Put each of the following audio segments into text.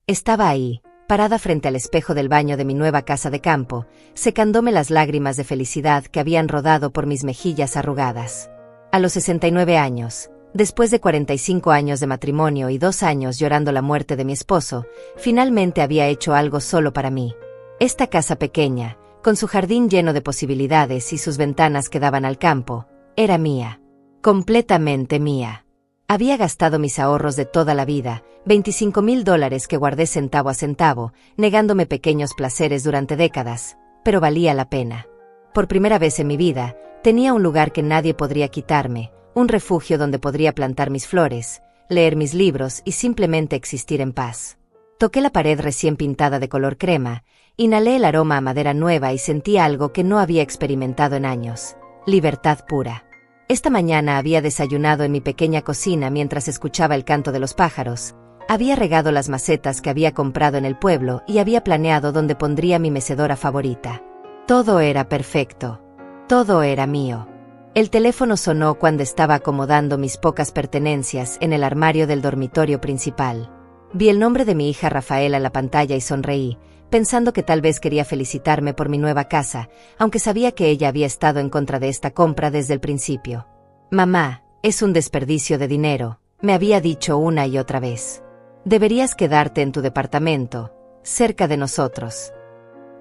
Estaba ahí, parada frente al espejo del baño de mi nueva casa de campo, secándome las lágrimas de felicidad que habían rodado por mis mejillas arrugadas. A los 69 años, después de 45 años de matrimonio y 2 años llorando la muerte de mi esposo, finalmente había hecho algo solo para mí. Esta casa pequeña, con su jardín lleno de posibilidades y sus ventanas que daban al campo, era mía. Completamente mía. Había gastado mis ahorros de toda la vida, $25,000 que guardé centavo a centavo, negándome pequeños placeres durante décadas, pero valía la pena. Por primera vez en mi vida, tenía un lugar que nadie podría quitarme, un refugio donde podría plantar mis flores, leer mis libros y simplemente existir en paz. Toqué la pared recién pintada de color crema, inhalé el aroma a madera nueva y sentí algo que no había experimentado en años: libertad pura. Esta mañana había desayunado en mi pequeña cocina mientras escuchaba el canto de los pájaros. Había regado las macetas que había comprado en el pueblo y había planeado dónde pondría mi mecedora favorita. Todo era perfecto. Todo era mío. El teléfono sonó cuando estaba acomodando mis pocas pertenencias en el armario del dormitorio principal. Vi el nombre de mi hija Rafaela en la pantalla y sonreí, pensando que tal vez quería felicitarme por mi nueva casa, aunque sabía que ella había estado en contra de esta compra desde el principio. «Mamá, es un desperdicio de dinero», me había dicho una y otra vez. «Deberías quedarte en tu departamento, cerca de nosotros».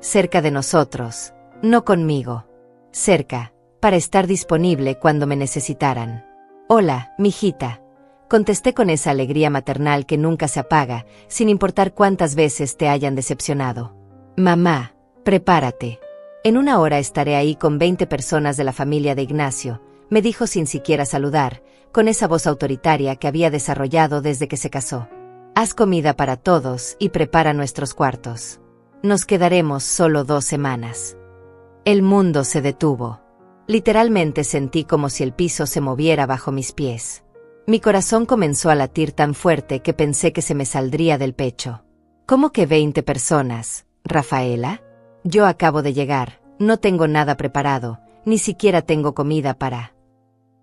Cerca de nosotros, no conmigo. Cerca, para estar disponible cuando me necesitaran. «Hola, mijita», contesté con esa alegría maternal que nunca se apaga, sin importar cuántas veces te hayan decepcionado. «Mamá, prepárate. En 1 hora estaré ahí con 20 personas de la familia de Ignacio», me dijo sin siquiera saludar, con esa voz autoritaria que había desarrollado desde que se casó. «Haz comida para todos y prepara nuestros cuartos. Nos quedaremos solo 2 semanas». El mundo se detuvo. Literalmente sentí como si el piso se moviera bajo mis pies. Mi corazón comenzó a latir tan fuerte que pensé que se me saldría del pecho. ¿Cómo que 20 personas, Rafaela? Yo acabo de llegar, no tengo nada preparado, ni siquiera tengo comida para...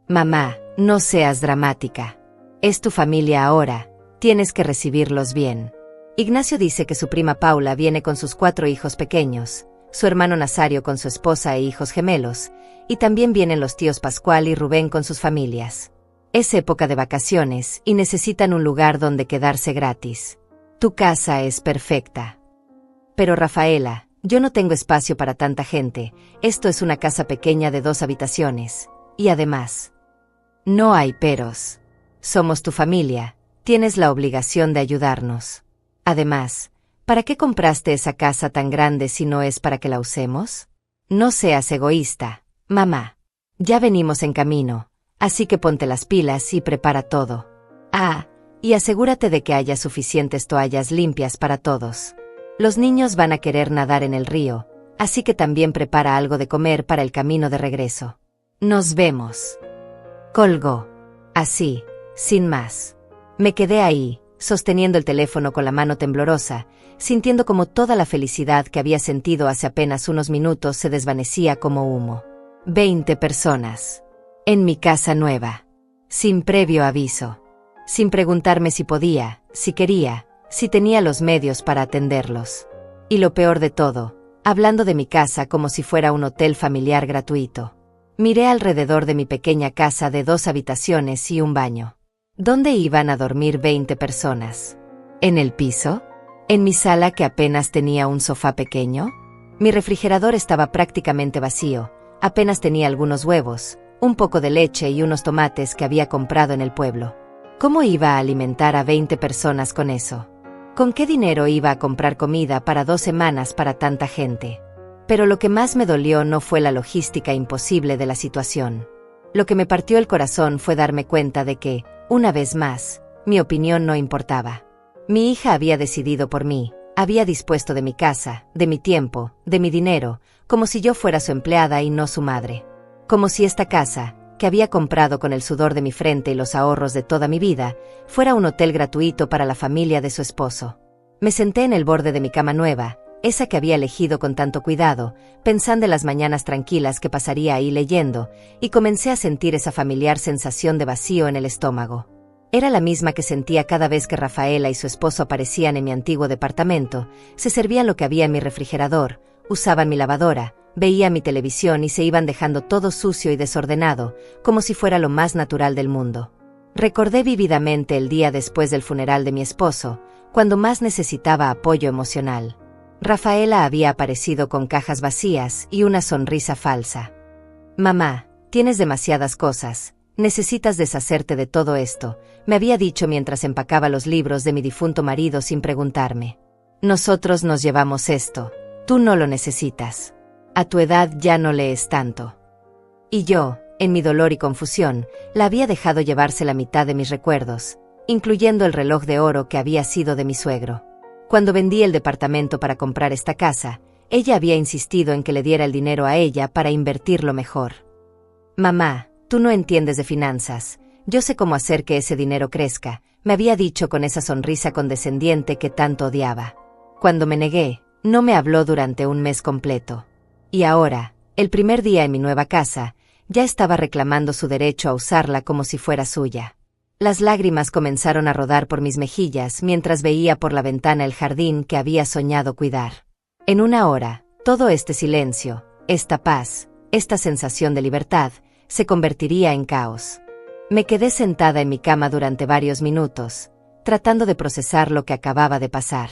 Mamá, no seas dramática. Es tu familia ahora, tienes que recibirlos bien. Ignacio dice que su prima Paula viene con sus 4 hijos pequeños, su hermano Nazario con su esposa e hijos gemelos, y también vienen los tíos Pascual y Rubén con sus familias. Es época de vacaciones y necesitan un lugar donde quedarse gratis. Tu casa es perfecta. Pero Rafaela, yo no tengo espacio para tanta gente, esto es una casa pequeña de 2 habitaciones. Y además, no hay peros. Somos tu familia, tienes la obligación de ayudarnos. Además, ¿para qué compraste esa casa tan grande si no es para que la usemos? No seas egoísta, mamá. Ya venimos en camino. Así que ponte las pilas y prepara todo. Ah, y asegúrate de que haya suficientes toallas limpias para todos. Los niños van a querer nadar en el río, así que también prepara algo de comer para el camino de regreso. Nos vemos. Colgó. Así, sin más. Me quedé ahí, sosteniendo el teléfono con la mano temblorosa, sintiendo como toda la felicidad que había sentido hace apenas unos minutos se desvanecía como humo. 20 personas. En mi casa nueva. Sin previo aviso. Sin preguntarme si podía, si quería, si tenía los medios para atenderlos. Y lo peor de todo, hablando de mi casa como si fuera un hotel familiar gratuito. Miré alrededor de mi pequeña casa de 2 habitaciones y un baño. ¿Dónde iban a dormir 20 personas? ¿En el piso? ¿En mi sala que apenas tenía un sofá pequeño? Mi refrigerador estaba prácticamente vacío, apenas tenía algunos huevos, un poco de leche y unos tomates que había comprado en el pueblo. ¿Cómo iba a alimentar a 20 personas con eso? ¿Con qué dinero iba a comprar comida para 2 semanas para tanta gente? Pero lo que más me dolió no fue la logística imposible de la situación. Lo que me partió el corazón fue darme cuenta de que, una vez más, mi opinión no importaba. Mi hija había decidido por mí, había dispuesto de mi casa, de mi tiempo, de mi dinero, como si yo fuera su empleada y no su madre. Como si esta casa, que había comprado con el sudor de mi frente y los ahorros de toda mi vida, fuera un hotel gratuito para la familia de su esposo. Me senté en el borde de mi cama nueva, esa que había elegido con tanto cuidado, pensando en las mañanas tranquilas que pasaría ahí leyendo, y comencé a sentir esa familiar sensación de vacío en el estómago. Era la misma que sentía cada vez que Rafaela y su esposo aparecían en mi antiguo departamento, se servían lo que había en mi refrigerador, usaban mi lavadora, veían mi televisión y se iban dejando todo sucio y desordenado, como si fuera lo más natural del mundo. Recordé vívidamente el día después del funeral de mi esposo, cuando más necesitaba apoyo emocional. Rafaela había aparecido con cajas vacías y una sonrisa falsa. «Mamá, tienes demasiadas cosas. Necesitas deshacerte de todo esto», me había dicho mientras empacaba los libros de mi difunto marido sin preguntarme. «Nosotros nos llevamos esto. Tú no lo necesitas. A tu edad ya no lees tanto». Y yo, en mi dolor y confusión, la había dejado llevarse la mitad de mis recuerdos, incluyendo el reloj de oro que había sido de mi suegro. Cuando vendí el departamento para comprar esta casa, ella había insistido en que le diera el dinero a ella para invertirlo mejor. «Mamá, tú no entiendes de finanzas. Yo sé cómo hacer que ese dinero crezca», me había dicho con esa sonrisa condescendiente que tanto odiaba. Cuando me negué, no me habló durante un mes completo. Y ahora, el primer día en mi nueva casa, ya estaba reclamando su derecho a usarla como si fuera suya. Las lágrimas comenzaron a rodar por mis mejillas mientras veía por la ventana el jardín que había soñado cuidar. En una hora, todo este silencio, esta paz, esta sensación de libertad, se convertiría en caos. Me quedé sentada en mi cama durante varios minutos, tratando de procesar lo que acababa de pasar.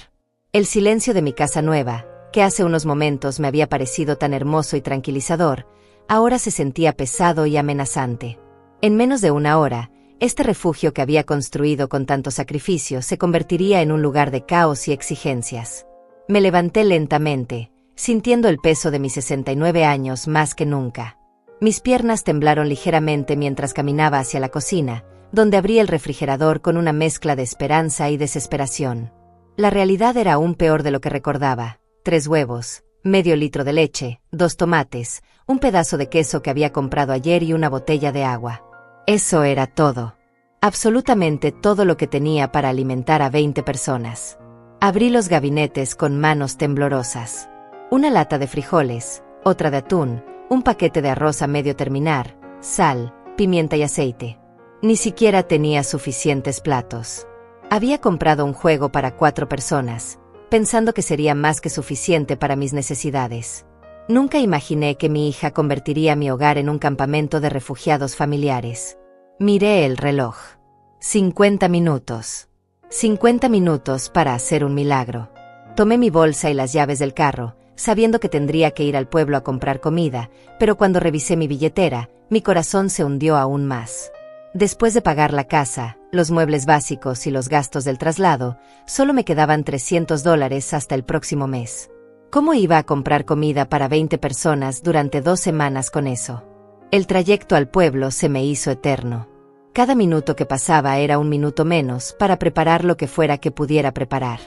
El silencio de mi casa nueva, que hace unos momentos me había parecido tan hermoso y tranquilizador, ahora se sentía pesado y amenazante. En menos de una hora, este refugio que había construido con tanto sacrificio se convertiría en un lugar de caos y exigencias. Me levanté lentamente, sintiendo el peso de mis 69 años más que nunca. Mis piernas temblaron ligeramente mientras caminaba hacia la cocina, donde abrí el refrigerador con una mezcla de esperanza y desesperación. La realidad era aún peor de lo que recordaba: 3 huevos, medio litro de leche, 2 tomates, un pedazo de queso que había comprado ayer y una botella de agua. Eso era todo. Absolutamente todo lo que tenía para alimentar a 20 personas. Abrí los gabinetes con manos temblorosas. Una lata de frijoles, otra de atún, un paquete de arroz a medio terminar, sal, pimienta y aceite. Ni siquiera tenía suficientes platos. Había comprado un juego para 4 personas, pensando que sería más que suficiente para mis necesidades. Nunca imaginé que mi hija convertiría mi hogar en un campamento de refugiados familiares. Miré el reloj. 50 minutos. 50 minutos para hacer un milagro. Tomé mi bolsa y las llaves del carro, sabiendo que tendría que ir al pueblo a comprar comida, pero cuando revisé mi billetera, mi corazón se hundió aún más. Después de pagar la casa, los muebles básicos y los gastos del traslado, solo me quedaban $300 hasta el próximo mes. ¿Cómo iba a comprar comida para 20 personas durante 2 semanas con eso? El trayecto al pueblo se me hizo eterno. Cada minuto que pasaba era un minuto menos para preparar lo que fuera que pudiera preparar.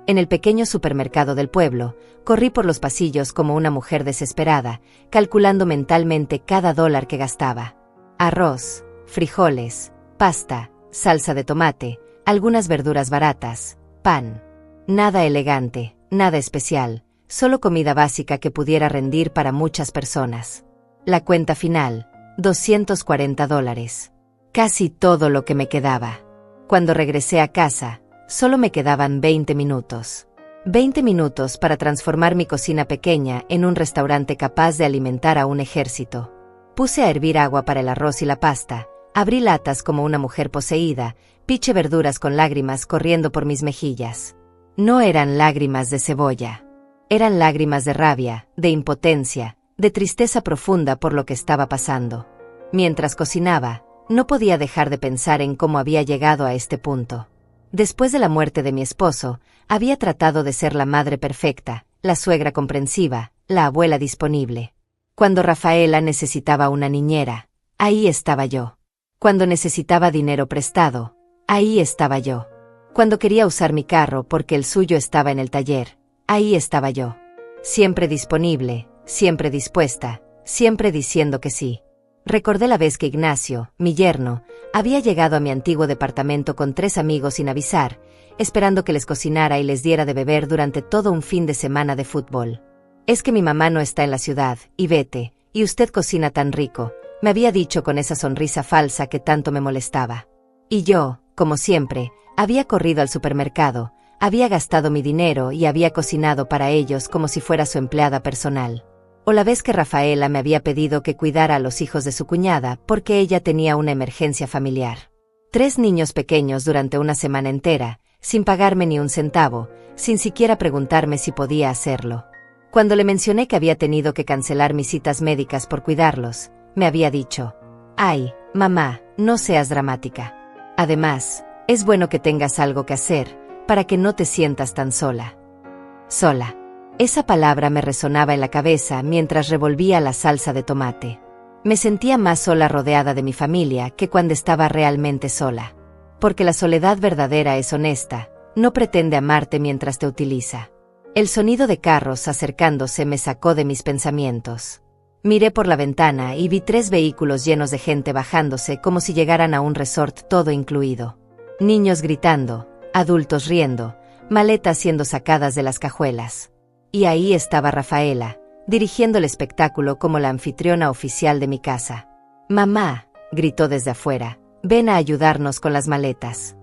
En el pequeño supermercado del pueblo, corrí por los pasillos como una mujer desesperada, calculando mentalmente cada dólar que gastaba. Arroz, frijoles, pasta, salsa de tomate, algunas verduras baratas, pan. Nada elegante, nada especial, solo comida básica que pudiera rendir para muchas personas. La cuenta final, $240. Casi todo lo que me quedaba. Cuando regresé a casa, solo me quedaban 20 minutos. 20 minutos para transformar mi cocina pequeña en un restaurante capaz de alimentar a un ejército. Puse a hervir agua para el arroz y la pasta, abrí latas como una mujer poseída, piché verduras con lágrimas corriendo por mis mejillas. No eran lágrimas de cebolla. Eran lágrimas de rabia, de impotencia, de tristeza profunda por lo que estaba pasando. Mientras cocinaba, no podía dejar de pensar en cómo había llegado a este punto. Después de la muerte de mi esposo, había tratado de ser la madre perfecta, la suegra comprensiva, la abuela disponible. Cuando Rafaela necesitaba una niñera, ahí estaba yo. Cuando necesitaba dinero prestado, ahí estaba yo. Cuando quería usar mi carro porque el suyo estaba en el taller, ahí estaba yo. Siempre disponible, siempre dispuesta, siempre diciendo que sí. Recordé la vez que Ignacio, mi yerno, había llegado a mi antiguo departamento con 3 amigos sin avisar, esperando que les cocinara y les diera de beber durante todo un fin de semana de fútbol. «Es que mi mamá no está en la ciudad, y vete, y usted cocina tan rico», me había dicho con esa sonrisa falsa que tanto me molestaba. Y yo, como siempre, había corrido al supermercado, había gastado mi dinero y había cocinado para ellos como si fuera su empleada personal. O la vez que Rafaela me había pedido que cuidara a los hijos de su cuñada porque ella tenía una emergencia familiar. 3 niños pequeños durante una semana entera, sin pagarme ni un centavo, sin siquiera preguntarme si podía hacerlo. Cuando le mencioné que había tenido que cancelar mis citas médicas por cuidarlos, me había dicho: «Ay, mamá, no seas dramática. Además, es bueno que tengas algo que hacer, para que no te sientas tan sola». Sola. Esa palabra me resonaba en la cabeza mientras revolvía la salsa de tomate. Me sentía más sola rodeada de mi familia que cuando estaba realmente sola. Porque la soledad verdadera es honesta, no pretende amarte mientras te utiliza. El sonido de carros acercándose me sacó de mis pensamientos. Miré por la ventana y vi 3 vehículos llenos de gente bajándose como si llegaran a un resort todo incluido. Niños gritando, adultos riendo, maletas siendo sacadas de las cajuelas. Y ahí estaba Rafaela, dirigiendo el espectáculo como la anfitriona oficial de mi casa. «Mamá», gritó desde afuera, «ven a ayudarnos con las maletas».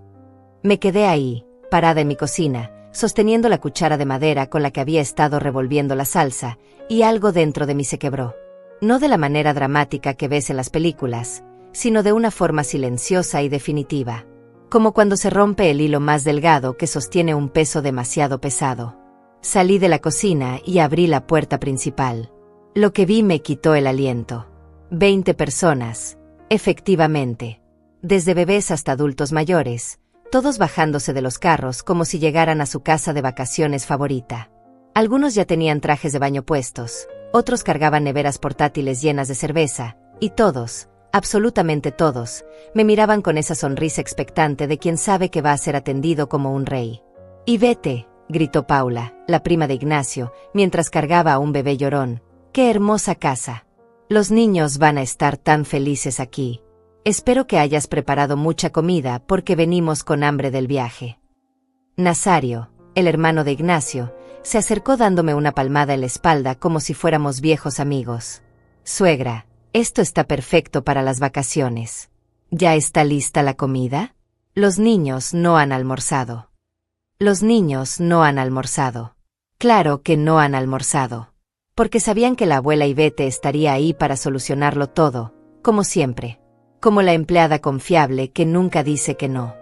Me quedé ahí, parada en mi cocina, sosteniendo la cuchara de madera con la que había estado revolviendo la salsa, y algo dentro de mí se quebró. No de la manera dramática que ves en las películas, sino de una forma silenciosa y definitiva. Como cuando se rompe el hilo más delgado que sostiene un peso demasiado pesado. Salí de la cocina y abrí la puerta principal. Lo que vi me quitó el aliento. 20 personas, efectivamente. Desde bebés hasta adultos mayores, todos bajándose de los carros como si llegaran a su casa de vacaciones favorita. Algunos ya tenían trajes de baño puestos, otros cargaban neveras portátiles llenas de cerveza, y todos, absolutamente todos, me miraban con esa sonrisa expectante de quien sabe que va a ser atendido como un rey. «Y vete», gritó Paula, la prima de Ignacio, mientras cargaba a un bebé llorón. «¡Qué hermosa casa! Los niños van a estar tan felices aquí. Espero que hayas preparado mucha comida porque venimos con hambre del viaje». Nazario, el hermano de Ignacio, se acercó dándome una palmada en la espalda como si fuéramos viejos amigos. «Suegra, esto está perfecto para las vacaciones. ¿Ya está lista la comida? Los niños no han almorzado». Los niños no han almorzado. Claro que no han almorzado. Porque sabían que la abuela Ivete estaría ahí para solucionarlo todo, como siempre. Como la empleada confiable que nunca dice que no.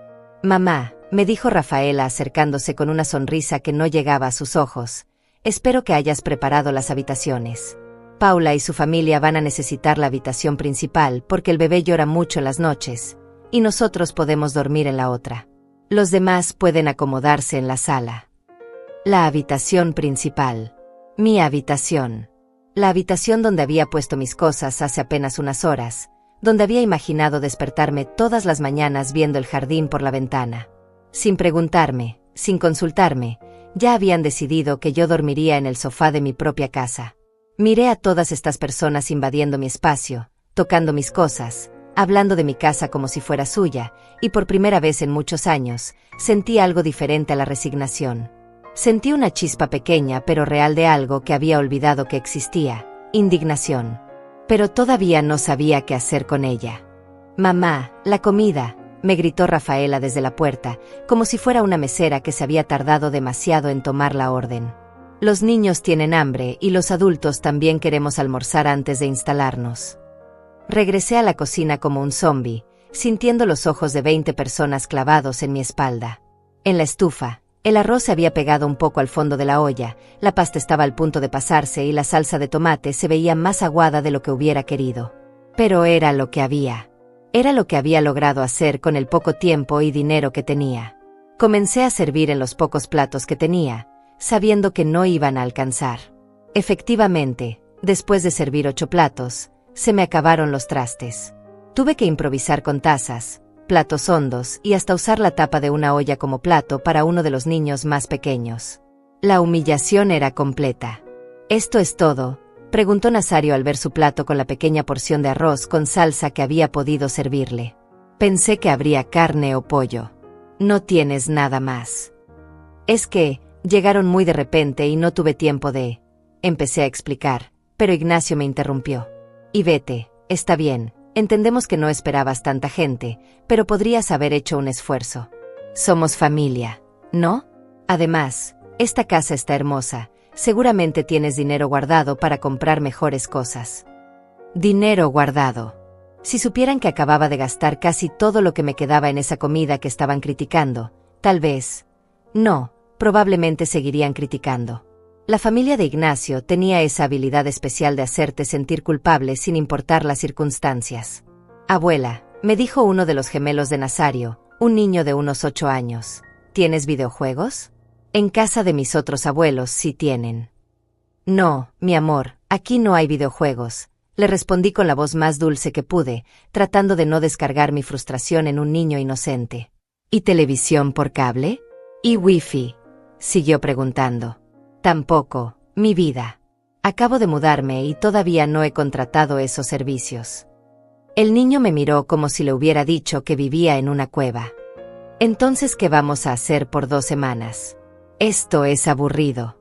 «Mamá», me dijo Rafaela acercándose con una sonrisa que no llegaba a sus ojos, «espero que hayas preparado las habitaciones. Paula y su familia van a necesitar la habitación principal porque el bebé llora mucho en las noches, y nosotros podemos dormir en la otra. Los demás pueden acomodarse en la sala». La habitación principal. Mi habitación. La habitación donde había puesto mis cosas hace apenas unas horas, donde había imaginado despertarme todas las mañanas viendo el jardín por la ventana. Sin preguntarme, sin consultarme, ya habían decidido que yo dormiría en el sofá de mi propia casa. Miré a todas estas personas invadiendo mi espacio, tocando mis cosas, hablando de mi casa como si fuera suya, y por primera vez en muchos años, sentí algo diferente a la resignación. Sentí una chispa pequeña pero real de algo que había olvidado que existía, indignación. Pero todavía no sabía qué hacer con ella. «Mamá, la comida», me gritó Rafaela desde la puerta, como si fuera una mesera que se había tardado demasiado en tomar la orden. «Los niños tienen hambre y los adultos también queremos almorzar antes de instalarnos». Regresé a la cocina como un zombi, sintiendo los ojos de 20 personas clavados en mi espalda. En la estufa, el arroz se había pegado un poco al fondo de la olla, la pasta estaba al punto de pasarse y la salsa de tomate se veía más aguada de lo que hubiera querido. Pero era lo que había. Era lo que había logrado hacer con el poco tiempo y dinero que tenía. Comencé a servir en los pocos platos que tenía, sabiendo que no iban a alcanzar. Efectivamente, después de servir 8 platos, se me acabaron los trastes. Tuve que improvisar con tazas, platos hondos y hasta usar la tapa de una olla como plato para uno de los niños más pequeños. La humillación era completa. «¿Esto es todo?», preguntó Nazario al ver su plato con la pequeña porción de arroz con salsa que había podido servirle. «Pensé que habría carne o pollo. ¿No tienes nada más?» «Es que llegaron muy de repente y no tuve tiempo de…», empecé a explicar, pero Ignacio me interrumpió. «Y vete, está bien, Entendemos que no esperabas tanta gente, pero podrías haber hecho un esfuerzo. Somos familia, ¿no? Además, esta casa está hermosa. Seguramente tienes dinero guardado para comprar mejores cosas. Dinero guardado. Si supieran que acababa de gastar casi todo lo que me quedaba en esa comida que estaban criticando, tal vez. No, probablemente seguirían criticando. La familia de Ignacio tenía esa habilidad especial de hacerte sentir culpable sin importar las circunstancias. Abuela, me dijo uno de los gemelos de Nazario, un niño de unos 8 años, ¿tienes videojuegos? En casa de mis otros abuelos sí tienen. No, mi amor, aquí no hay videojuegos, le respondí con la voz más dulce que pude, tratando de no descargar mi frustración en un niño inocente. ¿Y televisión por cable? ¿Y wifi? Siguió preguntando. Tampoco, mi vida. Acabo de mudarme y todavía no he contratado esos servicios. El niño me miró como si le hubiera dicho que vivía en una cueva. Entonces, ¿qué vamos a hacer por 2 semanas? Esto es aburrido.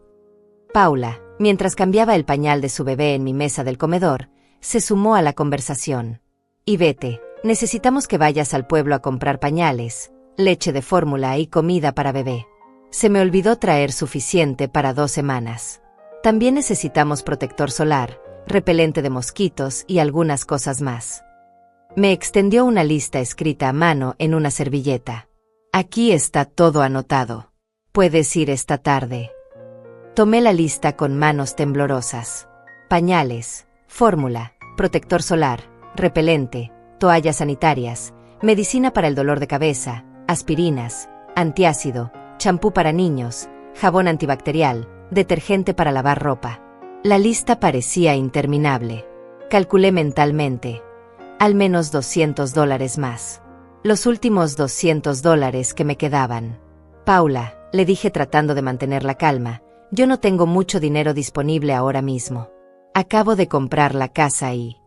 Paula, mientras cambiaba el pañal de su bebé en mi mesa del comedor, se sumó a la conversación. Y vete, necesitamos que vayas al pueblo a comprar pañales, leche de fórmula y comida para bebé. Se me olvidó traer suficiente para 2 semanas. También necesitamos protector solar, repelente de mosquitos y algunas cosas más. Me extendió una lista escrita a mano en una servilleta. Aquí está todo anotado. Puedes ir esta tarde. Tomé la lista con manos temblorosas. Pañales, fórmula, protector solar, repelente, toallas sanitarias, medicina para el dolor de cabeza, aspirinas, antiácido, champú para niños, jabón antibacterial, detergente para lavar ropa. La lista parecía interminable. Calculé mentalmente. Al menos $200 más. Los últimos $200 que me quedaban. Paula, le dije tratando de mantener la calma, yo no tengo mucho dinero disponible ahora mismo. Acabo de comprar la casa y...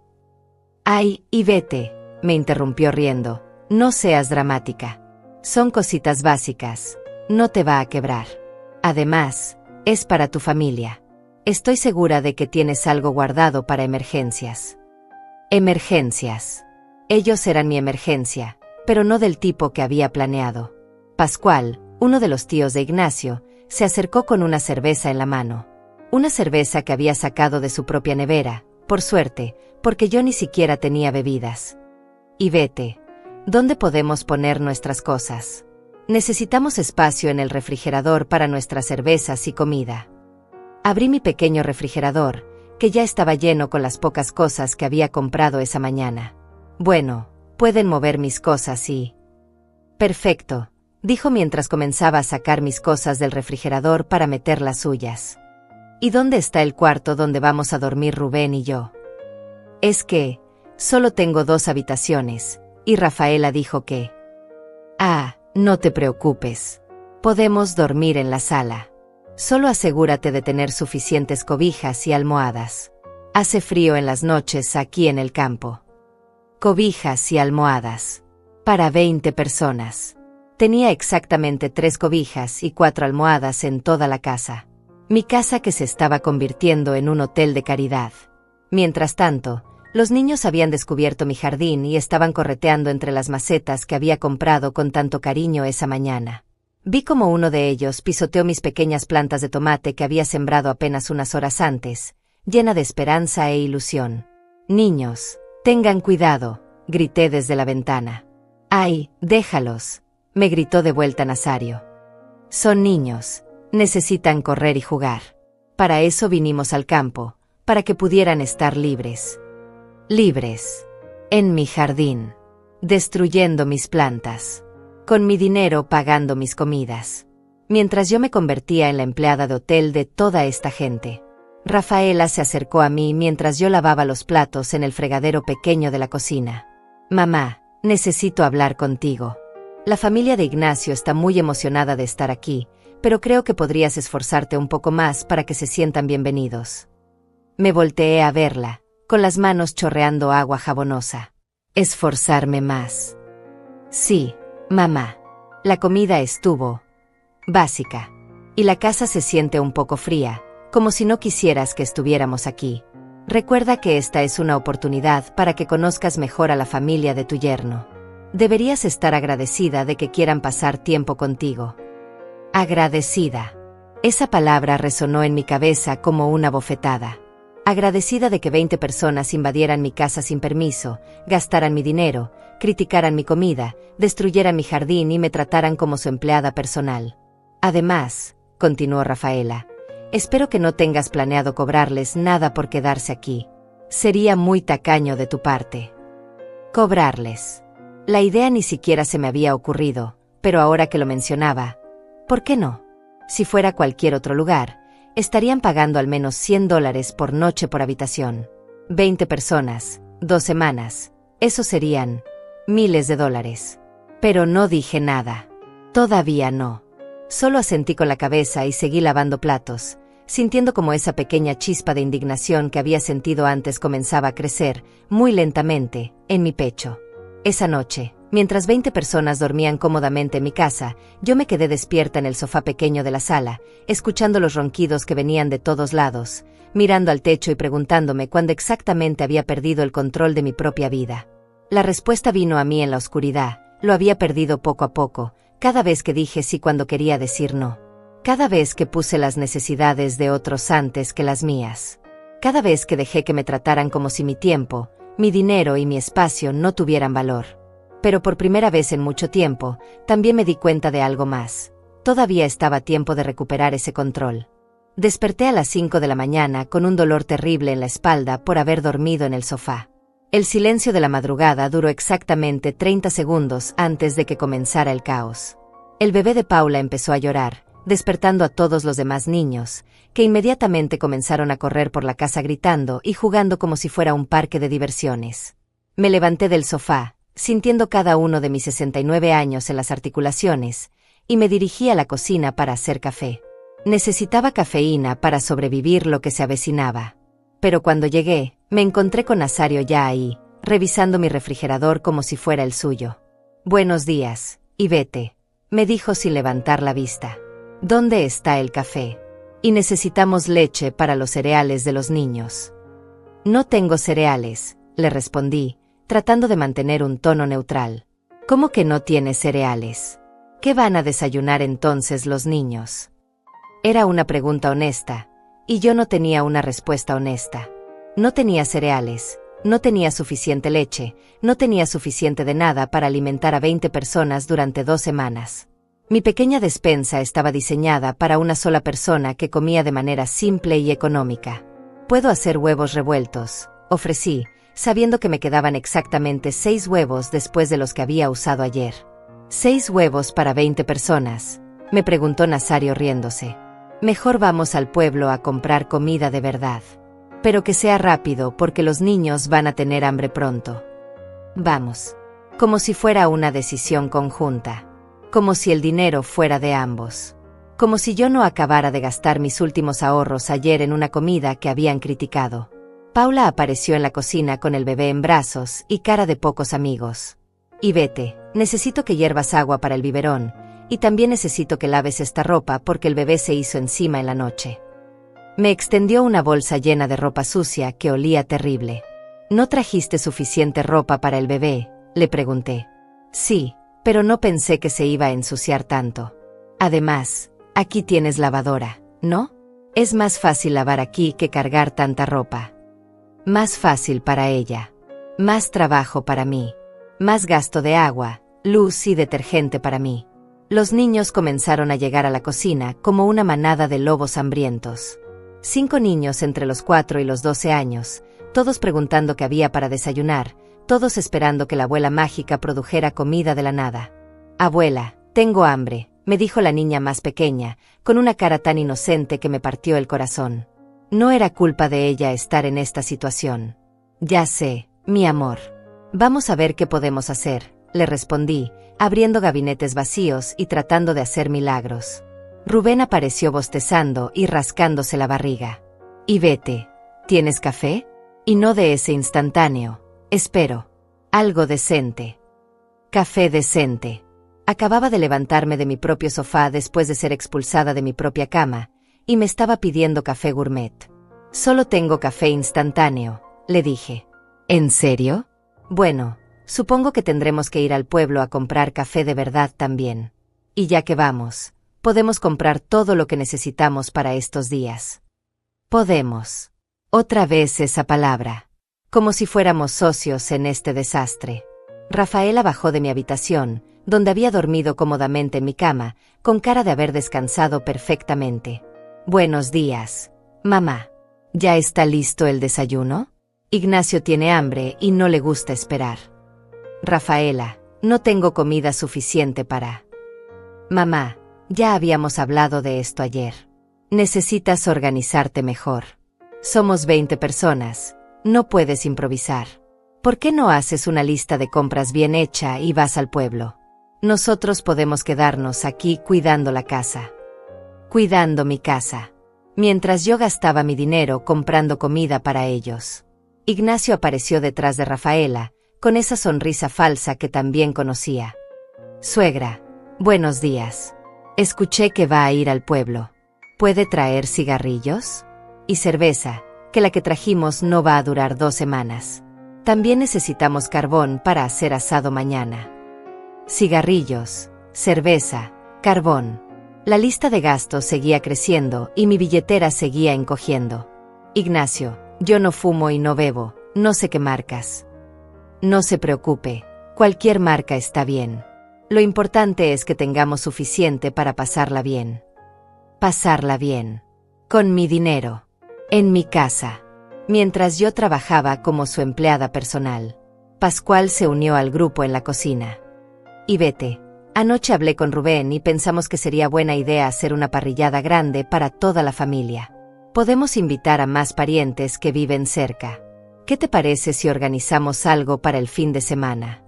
Ay, y vete, me interrumpió riendo. No seas dramática. Son cositas básicas. No te va a quebrar. Además, es para tu familia. Estoy segura de que tienes algo guardado para emergencias. Emergencias. Ellos eran mi emergencia, pero no del tipo que había planeado. Pascual, uno de los tíos de Ignacio, se acercó con una cerveza en la mano. Una cerveza que había sacado de su propia nevera, por suerte, porque yo ni siquiera tenía bebidas. Y vete. ¿Dónde podemos poner nuestras cosas? Necesitamos espacio en el refrigerador para nuestras cervezas y comida. Abrí mi pequeño refrigerador, que ya estaba lleno con las pocas cosas que había comprado esa mañana. Bueno, pueden mover mis cosas y... Perfecto, dijo mientras comenzaba a sacar mis cosas del refrigerador para meter las suyas. ¿Y dónde está el cuarto donde vamos a dormir Rubén y yo? Es que, solo tengo 2 habitaciones, y Rafaela dijo que... Ah, no te preocupes. Podemos dormir en la sala. Solo asegúrate de tener suficientes cobijas y almohadas. Hace frío en las noches aquí en el campo. Cobijas y almohadas. Para 20 personas. Tenía exactamente 3 cobijas y 4 almohadas en toda la casa. Mi casa que se estaba convirtiendo en un hotel de caridad. Mientras tanto, los niños habían descubierto mi jardín y estaban correteando entre las macetas que había comprado con tanto cariño esa mañana. Vi como uno de ellos pisoteó mis pequeñas plantas de tomate que había sembrado apenas unas horas antes, llena de esperanza e ilusión. Niños, tengan cuidado, grité desde la ventana. Ay, déjalos, me gritó de vuelta Nazario. Son niños, necesitan correr y jugar. Para eso vinimos al campo, para que pudieran estar libres. Libres. En mi jardín. Destruyendo mis plantas. Con mi dinero pagando mis comidas. Mientras yo me convertía en la empleada de hotel de toda esta gente. Rafaela se acercó a mí mientras yo lavaba los platos en el fregadero pequeño de la cocina. Mamá, necesito hablar contigo. La familia de Ignacio está muy emocionada de estar aquí, pero creo que podrías esforzarte un poco más para que se sientan bienvenidos. Me volteé a verla, con las manos chorreando agua jabonosa. Esforzarme más. Sí, mamá. La comida estuvo básica. Y la casa se siente un poco fría, como si no quisieras que estuviéramos aquí. Recuerda que esta es una oportunidad para que conozcas mejor a la familia de tu yerno. Deberías estar agradecida de que quieran pasar tiempo contigo. Agradecida. Esa palabra resonó en mi cabeza como una bofetada. Agradecida de que 20 personas invadieran mi casa sin permiso, gastaran mi dinero, criticaran mi comida, destruyeran mi jardín y me trataran como su empleada personal. Además, continuó Rafaela, espero que no tengas planeado cobrarles nada por quedarse aquí. Sería muy tacaño de tu parte. Cobrarles. La idea ni siquiera se me había ocurrido, pero ahora que lo mencionaba, ¿por qué no? Si fuera cualquier otro lugar, estarían pagando al menos $100 por noche por habitación. 20 personas, 2 semanas, eso serían miles de dólares. Pero no dije nada. Todavía no. Solo asentí con la cabeza y seguí lavando platos, sintiendo como esa pequeña chispa de indignación que había sentido antes comenzaba a crecer, muy lentamente, en mi pecho. Esa noche, mientras 20 personas dormían cómodamente en mi casa, yo me quedé despierta en el sofá pequeño de la sala, escuchando los ronquidos que venían de todos lados, mirando al techo y preguntándome cuándo exactamente había perdido el control de mi propia vida. La respuesta vino a mí en la oscuridad, lo había perdido poco a poco, cada vez que dije sí cuando quería decir no. Cada vez que puse las necesidades de otros antes que las mías. Cada vez que dejé que me trataran como si mi tiempo, mi dinero y mi espacio no tuvieran valor. Pero por primera vez en mucho tiempo, también me di cuenta de algo más. Todavía estaba a tiempo de recuperar ese control. Desperté a las 5 de la mañana con un dolor terrible en la espalda por haber dormido en el sofá. El silencio de la madrugada duró exactamente 30 segundos antes de que comenzara el caos. El bebé de Paula empezó a llorar, despertando a todos los demás niños, que inmediatamente comenzaron a correr por la casa gritando y jugando como si fuera un parque de diversiones. Me levanté del sofá, sintiendo cada uno de mis 69 años en las articulaciones, y me dirigí a la cocina para hacer café. Necesitaba cafeína para sobrevivir lo que se avecinaba. Pero cuando llegué, me encontré con Nazario ya ahí, revisando mi refrigerador como si fuera el suyo. «Buenos días, Ivete», me dijo sin levantar la vista. «¿Dónde está el café? Y necesitamos leche para los cereales de los niños». «No tengo cereales», le respondí, tratando de mantener un tono neutral. «¿Cómo que no tienes cereales? ¿Qué van a desayunar entonces los niños?» Era una pregunta honesta, y yo no tenía una respuesta honesta. No tenía cereales, no tenía suficiente leche, no tenía suficiente de nada para alimentar a 20 personas durante 2 semanas. Mi pequeña despensa estaba diseñada para una sola persona que comía de manera simple y económica. «Puedo hacer huevos revueltos», ofrecí, sabiendo que me quedaban exactamente 6 huevos después de los que había usado ayer. «¿6 huevos para 20 personas?», me preguntó Nazario riéndose. «Mejor vamos al pueblo a comprar comida de verdad. Pero que sea rápido porque los niños van a tener hambre pronto». «Vamos». Como si fuera una decisión conjunta. Como si el dinero fuera de ambos. Como si yo no acabara de gastar mis últimos ahorros ayer en una comida que habían criticado. Paula apareció en la cocina con el bebé en brazos y cara de pocos amigos. «Ivete, necesito que hiervas agua para el biberón, y también necesito que laves esta ropa porque el bebé se hizo encima en la noche». Me extendió una bolsa llena de ropa sucia que olía terrible. «¿No trajiste suficiente ropa para el bebé?», le pregunté. «Sí, pero no pensé que se iba a ensuciar tanto. Además, aquí tienes lavadora, ¿no? Es más fácil lavar aquí que cargar tanta ropa». Más fácil para ella. Más trabajo para mí. Más gasto de agua, luz y detergente para mí. Los niños comenzaron a llegar a la cocina como una manada de lobos hambrientos. 5 niños entre los 4 y los 12 años, todos preguntando qué había para desayunar, todos esperando que la abuela mágica produjera comida de la nada. «Abuela, tengo hambre», me dijo la niña más pequeña, con una cara tan inocente que me partió el corazón. No era culpa de ella estar en esta situación. «Ya sé, mi amor. Vamos a ver qué podemos hacer», le respondí, abriendo gabinetes vacíos y tratando de hacer milagros. Rubén apareció bostezando y rascándose la barriga. «Ivete, ¿tienes café?» «Y no de ese instantáneo. Espero. Algo decente». «Café decente». Acababa de levantarme de mi propio sofá después de ser expulsada de mi propia cama, y me estaba pidiendo café gourmet. Solo tengo café instantáneo, le dije. ¿En serio? Bueno, supongo que tendremos que ir al pueblo a comprar café de verdad también. Y ya que vamos, podemos comprar todo lo que necesitamos para estos días. Podemos. Otra vez esa palabra. Como si fuéramos socios en este desastre. Rafaela bajó de mi habitación, donde había dormido cómodamente en mi cama, con cara de haber descansado perfectamente. Buenos días, mamá. ¿Ya está listo el desayuno? Ignacio tiene hambre y no le gusta esperar. Rafaela, no tengo comida suficiente para... Mamá, ya habíamos hablado de esto ayer. Necesitas organizarte mejor. Somos 20 personas, no puedes improvisar. ¿Por qué no haces una lista de compras bien hecha y vas al pueblo? Nosotros podemos quedarnos aquí cuidando la casa. Cuidando mi casa. Mientras yo gastaba mi dinero comprando comida para ellos. Ignacio apareció detrás de Rafaela, con esa sonrisa falsa que también conocía. Suegra, buenos días. Escuché que va a ir al pueblo. ¿Puede traer cigarrillos? Y cerveza, que la que trajimos no va a durar 2 semanas. También necesitamos carbón para hacer asado mañana. Cigarrillos, cerveza, carbón. La lista de gastos seguía creciendo y mi billetera seguía encogiendo. Ignacio, yo no fumo y no bebo, no sé qué marcas. No se preocupe, cualquier marca está bien. Lo importante es que tengamos suficiente para pasarla bien. Pasarla bien. Con mi dinero. En mi casa. Mientras yo trabajaba como su empleada personal. Pascual se unió al grupo en la cocina. Y vete. Anoche hablé con Rubén y pensamos que sería buena idea hacer una parrillada grande para toda la familia. Podemos invitar a más parientes que viven cerca. ¿Qué te parece si organizamos algo para el fin de semana?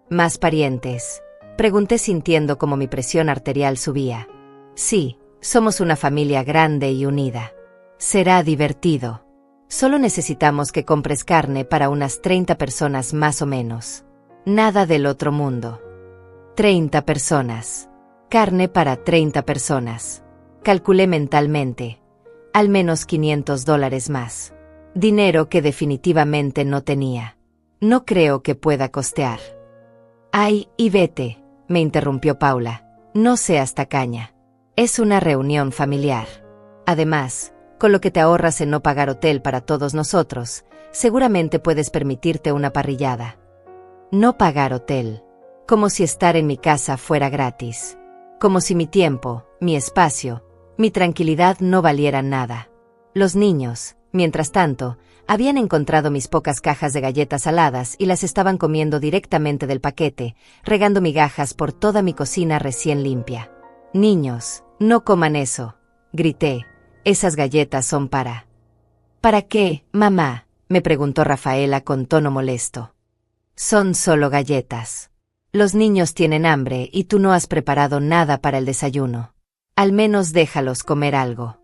¿Más parientes? Pregunté sintiendo como mi presión arterial subía. Sí, somos una familia grande y unida. Será divertido. Solo necesitamos que compres carne para unas 30 personas más o menos. Nada del otro mundo. 30 personas. Carne para 30 personas. Calculé mentalmente. Al menos $500 más. Dinero que definitivamente no tenía. No creo que pueda costear. Ay, y vete, me interrumpió Paula. No seas tacaña. Es una reunión familiar. Además, con lo que te ahorras en no pagar hotel para todos nosotros, seguramente puedes permitirte una parrillada. No pagar hotel. Como si estar en mi casa fuera gratis. Como si mi tiempo, mi espacio, mi tranquilidad no valieran nada. Los niños, mientras tanto, habían encontrado mis pocas cajas de galletas saladas y las estaban comiendo directamente del paquete, regando migajas por toda mi cocina recién limpia. Niños, no coman eso, grité. Esas galletas son para... ¿Para qué, mamá?, me preguntó Rafaela con tono molesto. Son solo galletas. Los niños tienen hambre y tú no has preparado nada para el desayuno. Al menos déjalos comer algo.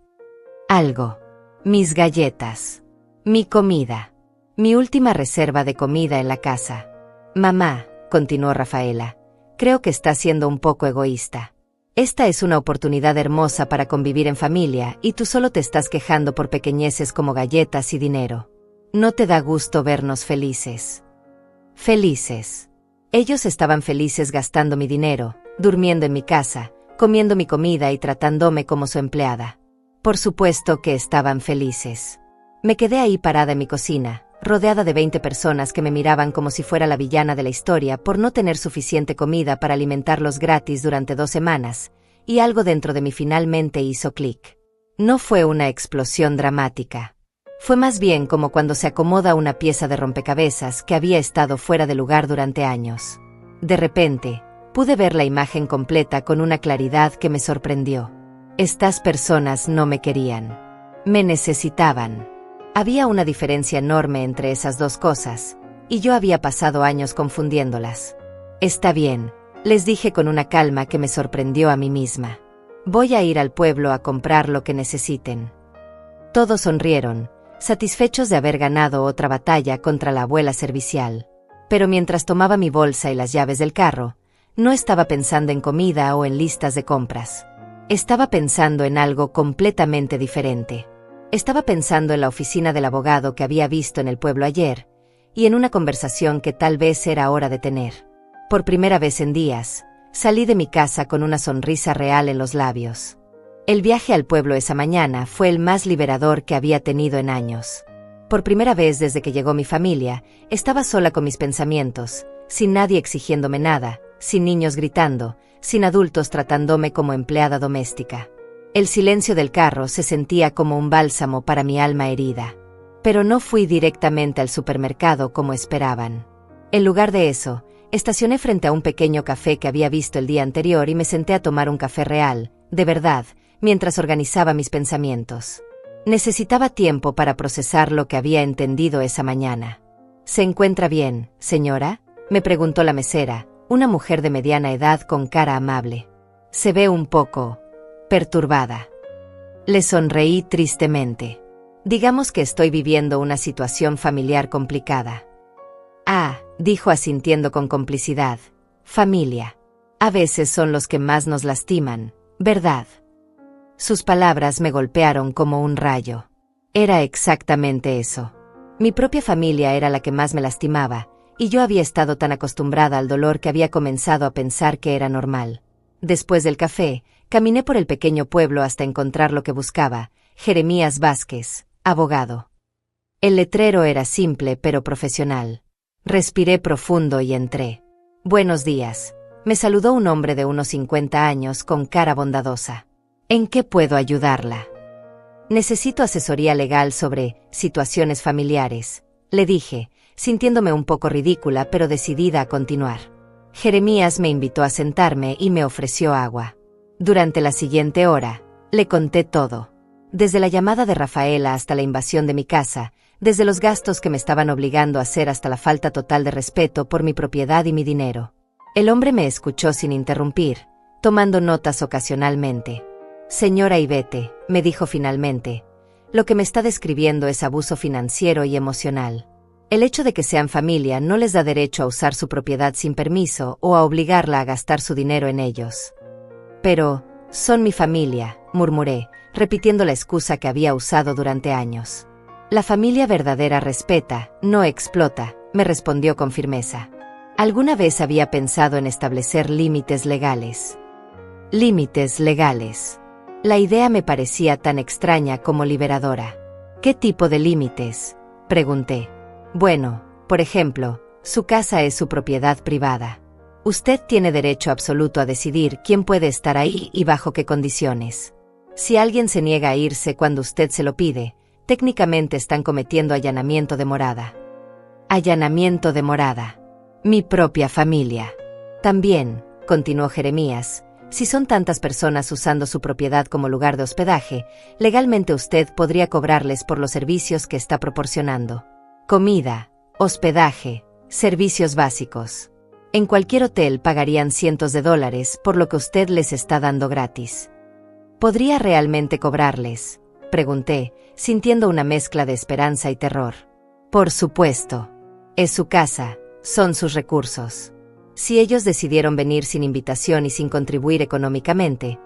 Algo. Mis galletas. Mi comida. Mi última reserva de comida en la casa. Mamá, continuó Rafaela, creo que estás siendo un poco egoísta. Esta es una oportunidad hermosa para convivir en familia y tú solo te estás quejando por pequeñeces como galletas y dinero. No te da gusto vernos felices. Felices. Ellos estaban felices gastando mi dinero, durmiendo en mi casa, comiendo mi comida y tratándome como su empleada. Por supuesto que estaban felices. Me quedé ahí parada en mi cocina, rodeada de 20 personas que me miraban como si fuera la villana de la historia por no tener suficiente comida para alimentarlos gratis durante 2 semanas, y algo dentro de mí finalmente hizo clic. No fue una explosión dramática. Fue más bien como cuando se acomoda una pieza de rompecabezas que había estado fuera de lugar durante años. De repente, pude ver la imagen completa con una claridad que me sorprendió. Estas personas no me querían. Me necesitaban. Había una diferencia enorme entre esas dos cosas, y yo había pasado años confundiéndolas. Está bien, les dije con una calma que me sorprendió a mí misma. Voy a ir al pueblo a comprar lo que necesiten. Todos sonrieron, satisfechos de haber ganado otra batalla contra la abuela servicial. Pero mientras tomaba mi bolsa y las llaves del carro, no estaba pensando en comida o en listas de compras. Estaba pensando en algo completamente diferente. Estaba pensando en la oficina del abogado que había visto en el pueblo ayer, y en una conversación que tal vez era hora de tener. Por primera vez en días, salí de mi casa con una sonrisa real en los labios. El viaje al pueblo esa mañana fue el más liberador que había tenido en años. Por primera vez desde que llegó mi familia, estaba sola con mis pensamientos, sin nadie exigiéndome nada, sin niños gritando, sin adultos tratándome como empleada doméstica. El silencio del carro se sentía como un bálsamo para mi alma herida. Pero no fui directamente al supermercado como esperaban. En lugar de eso, estacioné frente a un pequeño café que había visto el día anterior y me senté a tomar un café real, de verdad, mientras organizaba mis pensamientos. Necesitaba tiempo para procesar lo que había entendido esa mañana. ¿Se encuentra bien, señora?, me preguntó la mesera, una mujer de mediana edad con cara amable. Se ve un poco perturbada. Le sonreí tristemente. Digamos que estoy viviendo una situación familiar complicada. Ah, dijo asintiendo con complicidad. Familia. A veces son los que más nos lastiman, ¿verdad? Sus palabras me golpearon como un rayo. Era exactamente eso. Mi propia familia era la que más me lastimaba, y yo había estado tan acostumbrada al dolor que había comenzado a pensar que era normal. Después del café, caminé por el pequeño pueblo hasta encontrar lo que buscaba, Jeremías Vázquez, abogado. El letrero era simple pero profesional. Respiré profundo y entré. Buenos días. Me saludó un hombre de unos 50 años con cara bondadosa. ¿En qué puedo ayudarla? Necesito asesoría legal sobre situaciones familiares, le dije, sintiéndome un poco ridícula pero decidida a continuar. Jeremías me invitó a sentarme y me ofreció agua. Durante la siguiente hora, le conté todo. Desde la llamada de Rafaela hasta la invasión de mi casa, desde los gastos que me estaban obligando a hacer hasta la falta total de respeto por mi propiedad y mi dinero. El hombre me escuchó sin interrumpir, tomando notas ocasionalmente. Señora Ivete, me dijo finalmente, lo que me está describiendo es abuso financiero y emocional. El hecho de que sean familia no les da derecho a usar su propiedad sin permiso o a obligarla a gastar su dinero en ellos. Pero, son mi familia, murmuré, repitiendo la excusa que había usado durante años. La familia verdadera respeta, no explota, me respondió con firmeza. ¿Alguna vez había pensado en establecer límites legales? Límites legales. La idea me parecía tan extraña como liberadora. ¿Qué tipo de límites?, pregunté. Bueno, por ejemplo, su casa es su propiedad privada. Usted tiene derecho absoluto a decidir quién puede estar ahí y bajo qué condiciones. Si alguien se niega a irse cuando usted se lo pide, técnicamente están cometiendo allanamiento de morada. Allanamiento de morada. Mi propia familia. También, continuó Jeremías, si son tantas personas usando su propiedad como lugar de hospedaje, legalmente usted podría cobrarles por los servicios que está proporcionando. Comida, hospedaje, servicios básicos. En cualquier hotel pagarían cientos de dólares por lo que usted les está dando gratis. ¿Podría realmente cobrarles?, pregunté, sintiendo una mezcla de esperanza y terror. Por supuesto. Es su casa, son sus recursos. Si ellos decidieron venir sin invitación y sin contribuir económicamente,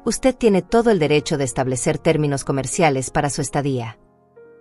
usted tiene todo el derecho de establecer términos comerciales para su estadía.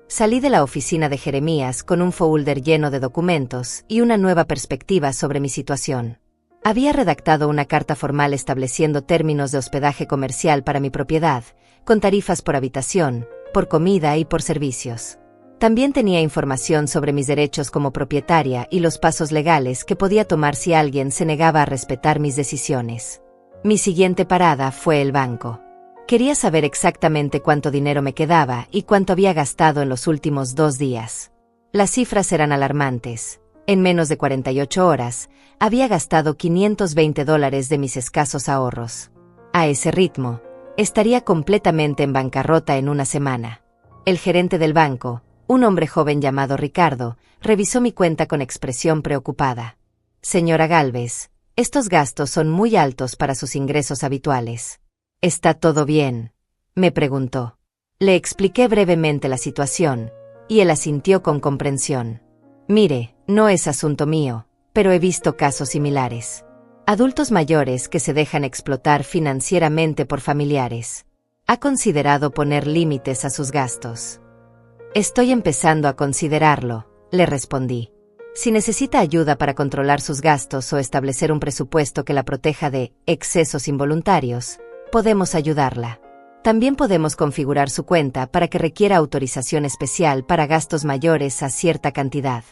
Salí de la oficina de Jeremías con un folder lleno de documentos y una nueva perspectiva sobre mi situación. Había redactado una carta formal estableciendo términos de hospedaje comercial para mi propiedad, con tarifas por habitación, por comida y por servicios. También tenía información sobre mis derechos como propietaria y los pasos legales que podía tomar si alguien se negaba a respetar mis decisiones. Mi siguiente parada fue el banco. Quería saber exactamente cuánto dinero me quedaba y cuánto había gastado en los últimos 2 días. Las cifras eran alarmantes. En menos de 48 horas, había gastado $520 de mis escasos ahorros. A ese ritmo, estaría completamente en bancarrota en una semana. El gerente del banco, un hombre joven llamado Ricardo, revisó mi cuenta con expresión preocupada. Señora Gálvez, estos gastos son muy altos para sus ingresos habituales. ¿Está todo bien?, me preguntó. Le expliqué brevemente la situación, y él asintió con comprensión. Mire, no es asunto mío, pero he visto casos similares. Adultos mayores que se dejan explotar financieramente por familiares. ¿Ha considerado poner límites a sus gastos? Estoy empezando a considerarlo, le respondí. Si necesita ayuda para controlar sus gastos o establecer un presupuesto que la proteja de excesos involuntarios, podemos ayudarla. También podemos configurar su cuenta para que requiera autorización especial para gastos mayores a cierta cantidad.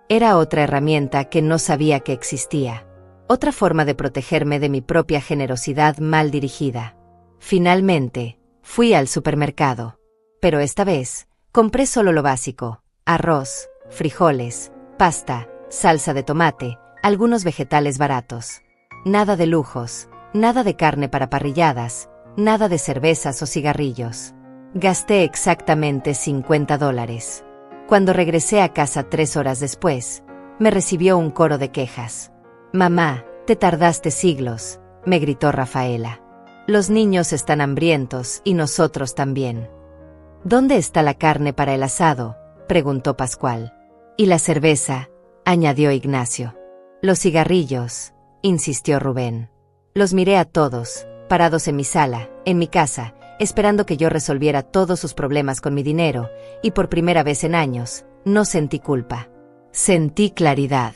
Era otra herramienta que no sabía que existía. Otra forma de protegerme de mi propia generosidad mal dirigida. Finalmente, fui al supermercado. Pero esta vez, compré solo lo básico: arroz, frijoles, pasta, salsa de tomate, algunos vegetales baratos. Nada de lujos, nada de carne para parrilladas, nada de cervezas o cigarrillos. Gasté exactamente $50. Cuando regresé a casa 3 horas después, me recibió un coro de quejas. «Mamá, te tardaste siglos», me gritó Rafaela. «Los niños están hambrientos y nosotros también». «¿Dónde está la carne para el asado?», preguntó Pascual. «Y la cerveza», añadió Ignacio. «Los cigarrillos», insistió Rubén. Los miré a todos, parados en mi sala, en mi casa, esperando que yo resolviera todos sus problemas con mi dinero, y por primera vez en años, no sentí culpa. Sentí claridad.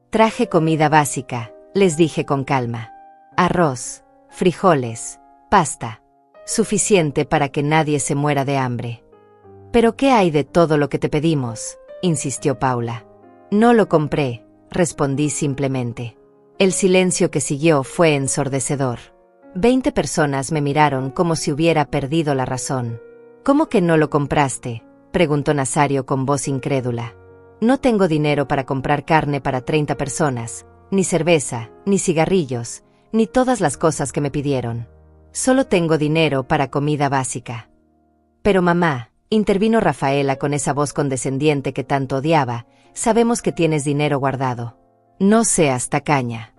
«Traje comida básica», les dije con calma. «Arroz, frijoles, pasta. Suficiente para que nadie se muera de hambre». «¿Pero qué hay de todo lo que te pedimos?», insistió Paula. «No lo compré», respondí simplemente. El silencio que siguió fue ensordecedor. 20 personas me miraron como si hubiera perdido la razón. «¿Cómo que no lo compraste?», preguntó Nazario con voz incrédula. «No tengo dinero para comprar carne para 30 personas, ni cerveza, ni cigarrillos, ni todas las cosas que me pidieron. Solo tengo dinero para comida básica». «Pero mamá», intervino Rafaela con esa voz condescendiente que tanto odiaba, «sabemos que tienes dinero guardado». «No seas tacaña».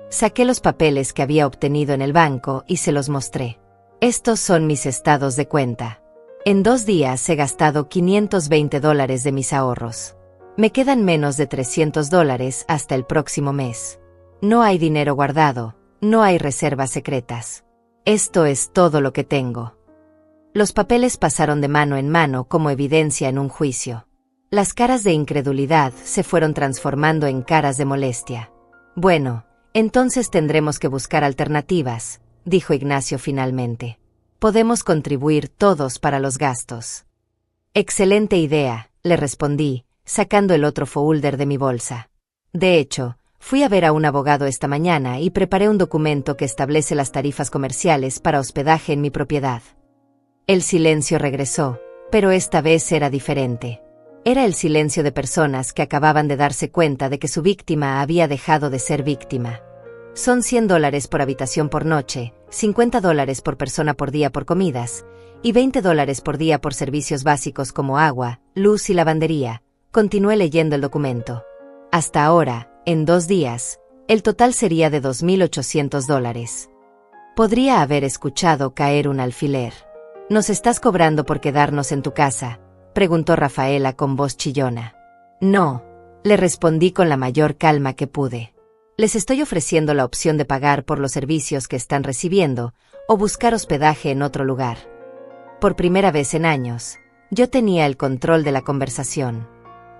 Saqué los papeles que había obtenido en el banco y se los mostré. «Estos son mis estados de cuenta. En 2 días he gastado $520 de mis ahorros. Me quedan menos de $300 hasta el próximo mes. No hay dinero guardado, no hay reservas secretas. Esto es todo lo que tengo». Los papeles pasaron de mano en mano como evidencia en un juicio. Las caras de incredulidad se fueron transformando en caras de molestia. «Bueno, entonces tendremos que buscar alternativas», dijo Ignacio finalmente. «Podemos contribuir todos para los gastos». «Excelente idea», le respondí, sacando el otro folder de mi bolsa. «De hecho, fui a ver a un abogado esta mañana y preparé un documento que establece las tarifas comerciales para hospedaje en mi propiedad». El silencio regresó, pero esta vez era diferente. Era el silencio de personas que acababan de darse cuenta de que su víctima había dejado de ser víctima. «Son $100 por habitación por noche, $50 por persona por día por comidas, y $20 por día por servicios básicos como agua, luz y lavandería», continué leyendo el documento. «Hasta ahora, en 2 días, el total sería de $2,800. Podría haber escuchado caer un alfiler». «¿Nos estás cobrando por quedarnos en tu casa?», preguntó Rafaela con voz chillona. «No», le respondí con la mayor calma que pude. «Les estoy ofreciendo la opción de pagar por los servicios que están recibiendo o buscar hospedaje en otro lugar». Por primera vez en años, yo tenía el control de la conversación.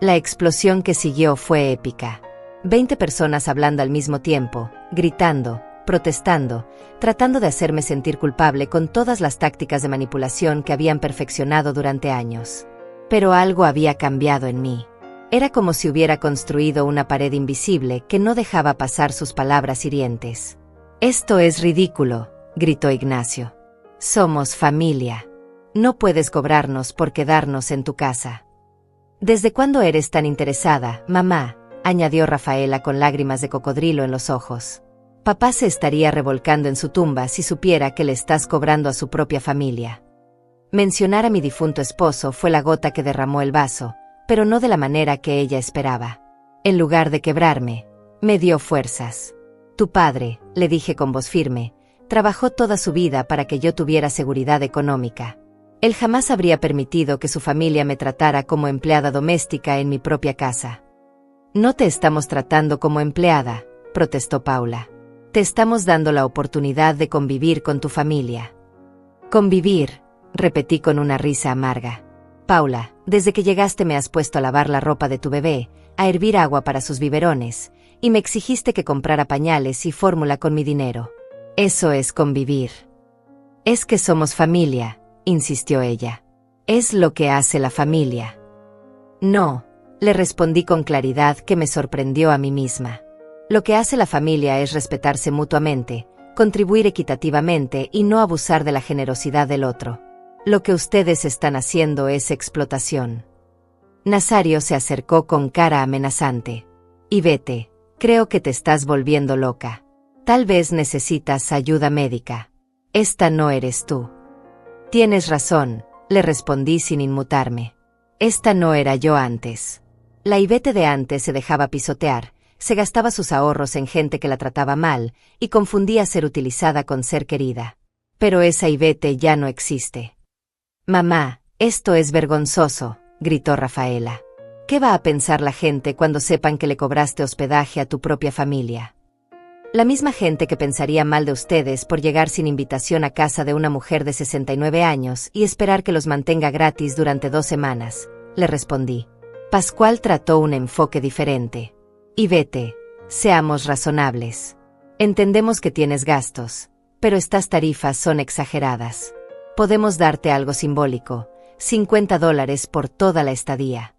La explosión que siguió fue épica. 20 personas hablando al mismo tiempo, gritando, protestando, tratando de hacerme sentir culpable con todas las tácticas de manipulación que habían perfeccionado durante años. Pero algo había cambiado en mí. Era como si hubiera construido una pared invisible que no dejaba pasar sus palabras hirientes. «Esto es ridículo», gritó Ignacio. «Somos familia. No puedes cobrarnos por quedarnos en tu casa». «¿Desde cuándo eres tan interesada, mamá?», añadió Rafaela con lágrimas de cocodrilo en los ojos. «Papá se estaría revolcando en su tumba si supiera que le estás cobrando a su propia familia». Mencionar a mi difunto esposo fue la gota que derramó el vaso, pero no de la manera que ella esperaba. En lugar de quebrarme, me dio fuerzas. «Tu padre», le dije con voz firme, «trabajó toda su vida para que yo tuviera seguridad económica. Él jamás habría permitido que su familia me tratara como empleada doméstica en mi propia casa». «No te estamos tratando como empleada», protestó Paula. «Te estamos dando la oportunidad de convivir con tu familia». Convivir, repetí con una risa amarga. Paula, desde que llegaste me has puesto a lavar la ropa de tu bebé, a hervir agua para sus biberones, y me exigiste que comprara pañales y fórmula con mi dinero. Eso es convivir. Es que somos familia, insistió ella. Es lo que hace la familia. No, le respondí con claridad que me sorprendió a mí misma. Lo que hace la familia es respetarse mutuamente, contribuir equitativamente y no abusar de la generosidad del otro. Lo que ustedes están haciendo es explotación. Nazario se acercó con cara amenazante. Ivete, creo que te estás volviendo loca. Tal vez necesitas ayuda médica. Esta no eres tú. Tienes razón, le respondí sin inmutarme. Esta no era yo antes. La Ivete de antes se dejaba pisotear, se gastaba sus ahorros en gente que la trataba mal y confundía ser utilizada con ser querida. Pero esa Ivete ya no existe. Mamá, esto es vergonzoso, gritó Rafaela. ¿Qué va a pensar la gente cuando sepan que le cobraste hospedaje a tu propia familia? La misma gente que pensaría mal de ustedes por llegar sin invitación a casa de una mujer de 69 años y esperar que los mantenga gratis durante 2 semanas, le respondí. Pascual trató un enfoque diferente. Ivete, seamos razonables. Entendemos que tienes gastos, pero estas tarifas son exageradas. Podemos darte algo simbólico, $50 por toda la estadía.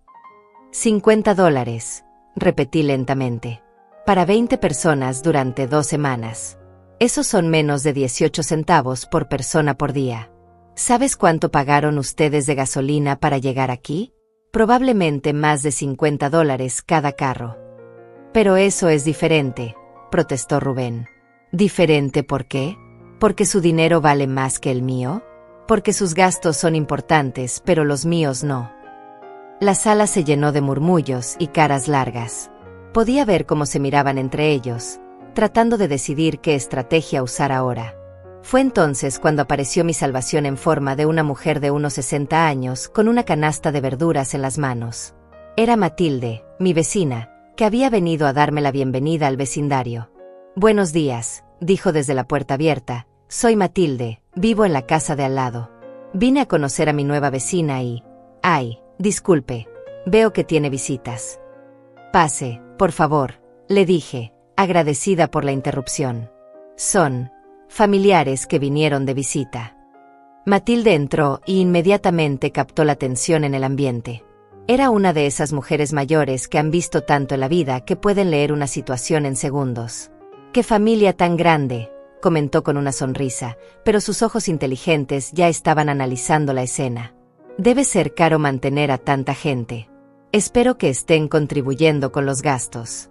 $50, repetí lentamente. Para 20 personas durante 2 semanas. Esos son menos de 18 centavos por persona por día. ¿Sabes cuánto pagaron ustedes de gasolina para llegar aquí? Probablemente más de $50 cada carro. Pero eso es diferente, protestó Rubén. ¿Diferente por qué? ¿Porque su dinero vale más que el mío? Porque sus gastos son importantes, pero los míos no. La sala se llenó de murmullos y caras largas. Podía ver cómo se miraban entre ellos, tratando de decidir qué estrategia usar ahora. Fue entonces cuando apareció mi salvación en forma de una mujer de unos 60 años con una canasta de verduras en las manos. Era Matilde, mi vecina, que había venido a darme la bienvenida al vecindario. Buenos días, dijo desde la puerta abierta. Soy Matilde, vivo en la casa de al lado. Vine a conocer a mi nueva vecina y... Ay, disculpe, veo que tiene visitas. Pase, por favor, le dije, agradecida por la interrupción. Son familiares que vinieron de visita. Matilde entró y inmediatamente captó la tensión en el ambiente. Era una de esas mujeres mayores que han visto tanto en la vida que pueden leer una situación en segundos. ¡Qué familia tan grande!, comentó con una sonrisa, pero sus ojos inteligentes ya estaban analizando la escena. Debe ser caro mantener a tanta gente. Espero que estén contribuyendo con los gastos.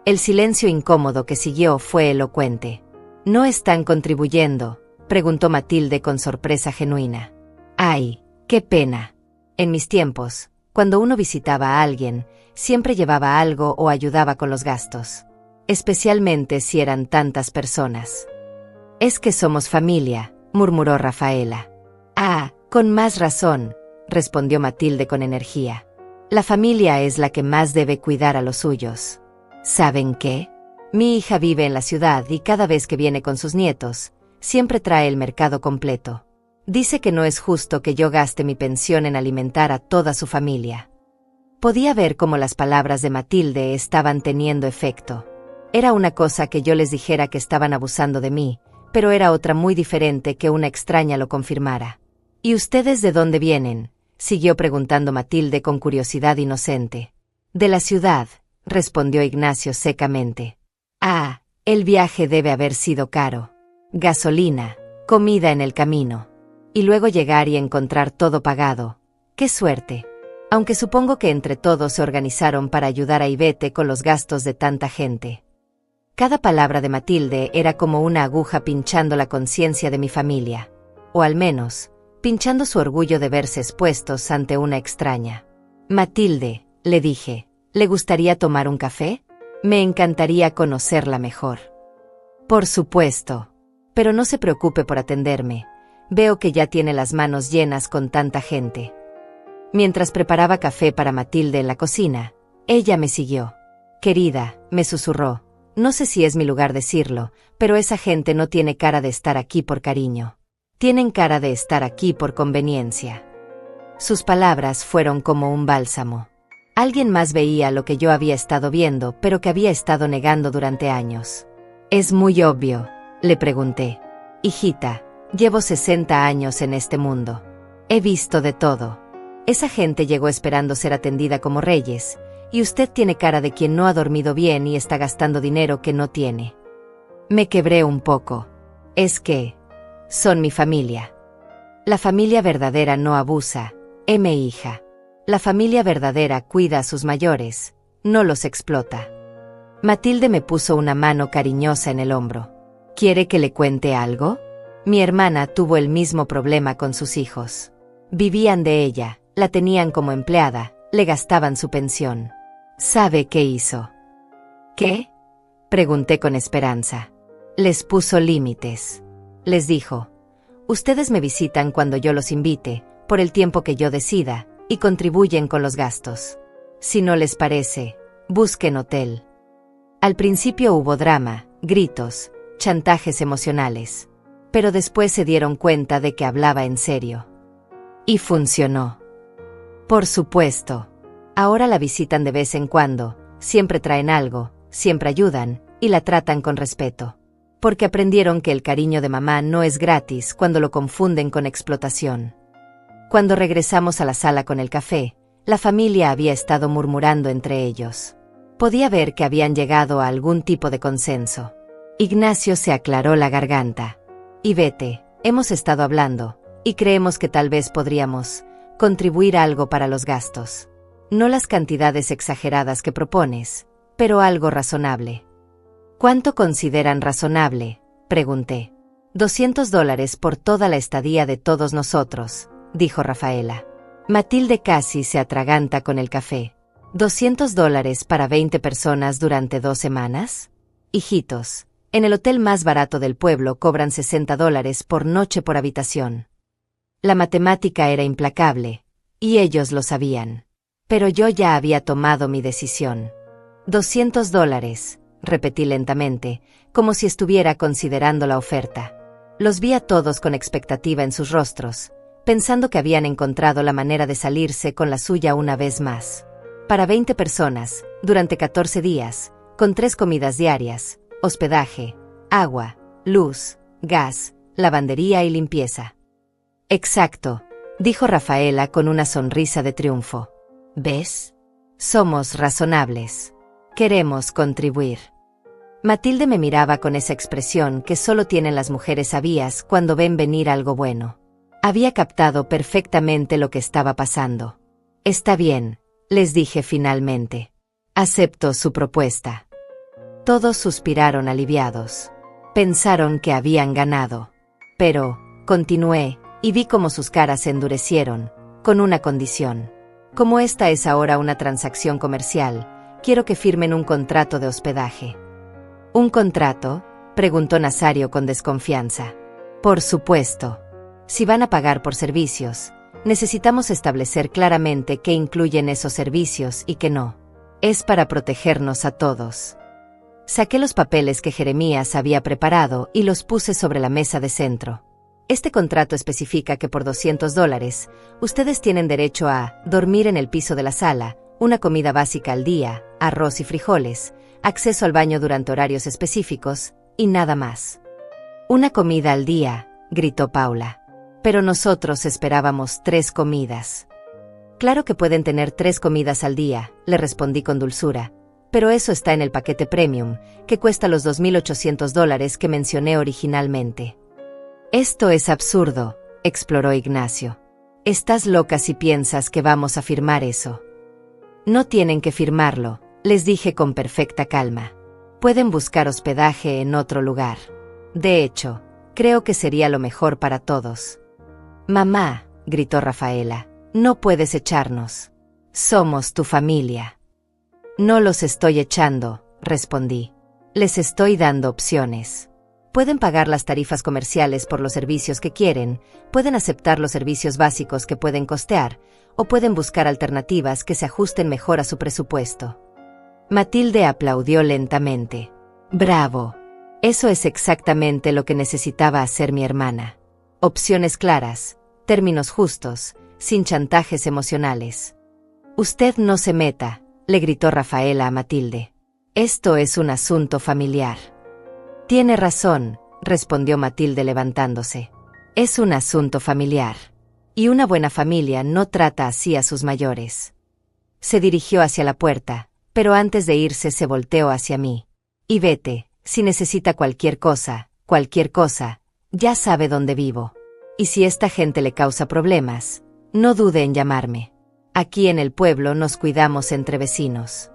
El silencio incómodo que siguió fue elocuente. ¿No están contribuyendo?, preguntó Matilde con sorpresa genuina. ¡Ay, qué pena! En mis tiempos, cuando uno visitaba a alguien, siempre llevaba algo o ayudaba con los gastos. Especialmente si eran tantas personas. Es que somos familia, murmuró Rafaela. Ah, con más razón, respondió Matilde con energía. La familia es la que más debe cuidar a los suyos. ¿Saben qué? Mi hija vive en la ciudad y cada vez que viene con sus nietos, siempre trae el mercado completo. Dice que no es justo que yo gaste mi pensión en alimentar a toda su familia. Podía ver cómo las palabras de Matilde estaban teniendo efecto. Era una cosa que yo les dijera que estaban abusando de mí, pero era otra muy diferente que una extraña lo confirmara. ¿Y ustedes de dónde vienen?, siguió preguntando Matilde con curiosidad inocente. De la ciudad, respondió Ignacio secamente. Ah, el viaje debe haber sido caro. Gasolina, comida en el camino. Y luego llegar y encontrar todo pagado. ¡Qué suerte! Aunque supongo que entre todos se organizaron para ayudar a Ivete con los gastos de tanta gente. Cada palabra de Matilde era como una aguja pinchando la conciencia de mi familia. O al menos, pinchando su orgullo de verse expuestos ante una extraña. Matilde, le dije, ¿le gustaría tomar un café? Me encantaría conocerla mejor. Por supuesto. Pero no se preocupe por atenderme. Veo que ya tiene las manos llenas con tanta gente. Mientras preparaba café para Matilde en la cocina, ella me siguió. Querida, me susurró, no sé si es mi lugar decirlo, pero esa gente no tiene cara de estar aquí por cariño. Tienen cara de estar aquí por conveniencia. Sus palabras fueron como un bálsamo. Alguien más veía lo que yo había estado viendo, pero que había estado negando durante años. «Es muy obvio», le pregunté. «Hijita, llevo 60 años en este mundo. He visto de todo. Esa gente llegó esperando ser atendida como reyes, y usted tiene cara de quien no ha dormido bien y está gastando dinero que no tiene». Me quebré un poco. «Es que son mi familia. La familia verdadera no abusa, hija. La familia verdadera cuida a sus mayores, no los explota». Matilde me puso una mano cariñosa en el hombro. «¿Quiere que le cuente algo? Mi hermana tuvo el mismo problema con sus hijos. Vivían de ella, la tenían como empleada, le gastaban su pensión. ¿Sabe qué hizo?» «¿Qué?», pregunté con esperanza. «Les puso límites. Les dijo: ustedes me visitan cuando yo los invite, por el tiempo que yo decida, y contribuyen con los gastos. Si no les parece, busquen hotel». Al principio hubo drama, gritos, chantajes emocionales. Pero después se dieron cuenta de que hablaba en serio. Y funcionó. Por supuesto. Ahora la visitan de vez en cuando, siempre traen algo, siempre ayudan, y la tratan con respeto. Porque aprendieron que el cariño de mamá no es gratis cuando lo confunden con explotación. Cuando regresamos a la sala con el café, la familia había estado murmurando entre ellos. Podía ver que habían llegado a algún tipo de consenso. Ignacio se aclaró la garganta. «Y vete, hemos estado hablando, y creemos que tal vez podríamos contribuir algo para los gastos. No las cantidades exageradas que propones, pero algo razonable». «¿Cuánto consideran razonable?», pregunté. $200 por toda la estadía de todos nosotros», dijo Rafaela. Matilde casi se atraganta con el café. $200 para 20 personas durante 2 semanas. Hijitos, en el hotel más barato del pueblo cobran $60 por noche por habitación. La matemática era implacable, y ellos lo sabían. Pero yo ya había tomado mi decisión. $200, repetí lentamente, como si estuviera considerando la oferta. Los vi a todos con expectativa en sus rostros, pensando que habían encontrado la manera de salirse con la suya una vez más. Para 20 personas, durante 14 días, con 3 comidas diarias, hospedaje, agua, luz, gas, lavandería y limpieza. «Exacto», dijo Rafaela con una sonrisa de triunfo. «¿Ves? Somos razonables. Queremos contribuir». Matilde me miraba con esa expresión que solo tienen las mujeres sabias cuando ven venir algo bueno. Había captado perfectamente lo que estaba pasando. «Está bien», les dije finalmente. «Acepto su propuesta». Todos suspiraron aliviados. Pensaron que habían ganado. Pero, continué, y vi cómo sus caras se endurecieron, con una condición. Como esta es ahora una transacción comercial, quiero que firmen un contrato de hospedaje. «¿Un contrato?», preguntó Nazario con desconfianza. «Por supuesto. Si van a pagar por servicios, necesitamos establecer claramente qué incluyen esos servicios y qué no. Es para protegernos a todos». Saqué los papeles que Jeremías había preparado y los puse sobre la mesa de centro. «Este contrato especifica que por $200, ustedes tienen derecho a dormir en el piso de la sala, una comida básica al día, arroz y frijoles, acceso al baño durante horarios específicos, y nada más». «Una comida al día», gritó Paula. «Pero nosotros esperábamos 3 comidas». «Claro que pueden tener 3 comidas al día», le respondí con dulzura. «Pero eso está en el paquete premium, que cuesta los $2.800 que mencioné originalmente». «Esto es absurdo», exploró Ignacio. «Estás loca si piensas que vamos a firmar eso». «No tienen que firmarlo», les dije con perfecta calma. «Pueden buscar hospedaje en otro lugar. De hecho, creo que sería lo mejor para todos». «Mamá», gritó Rafaela, «no puedes echarnos. Somos tu familia». «No los estoy echando», respondí. «Les estoy dando opciones. Pueden pagar las tarifas comerciales por los servicios que quieren, pueden aceptar los servicios básicos que pueden costear, o pueden buscar alternativas que se ajusten mejor a su presupuesto». Matilde aplaudió lentamente. «Bravo. Eso es exactamente lo que necesitaba hacer mi hermana. Opciones claras, términos justos, sin chantajes emocionales. Usted no se meta, le gritó Rafaela a Matilde. Esto es un asunto familiar. Tiene razón, respondió Matilde levantándose. Es un asunto familiar. Y una buena familia no trata así a sus mayores. Se dirigió hacia la puerta, pero antes de irse se volteó hacia mí. Y vete, si necesita cualquier cosa, ya sabe dónde vivo. Y si esta gente le causa problemas, no dude en llamarme. Aquí en el pueblo nos cuidamos entre vecinos.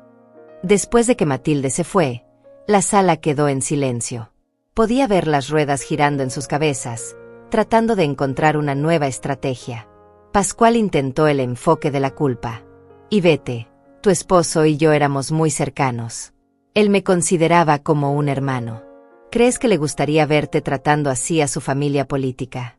Después de que Matilde se fue, la sala quedó en silencio. Podía ver las ruedas girando en sus cabezas, tratando de encontrar una nueva estrategia. Pascual intentó el enfoque de la culpa. Y vete, tu esposo y yo éramos muy cercanos. Él me consideraba como un hermano. ¿Crees que le gustaría verte tratando así a su familia política?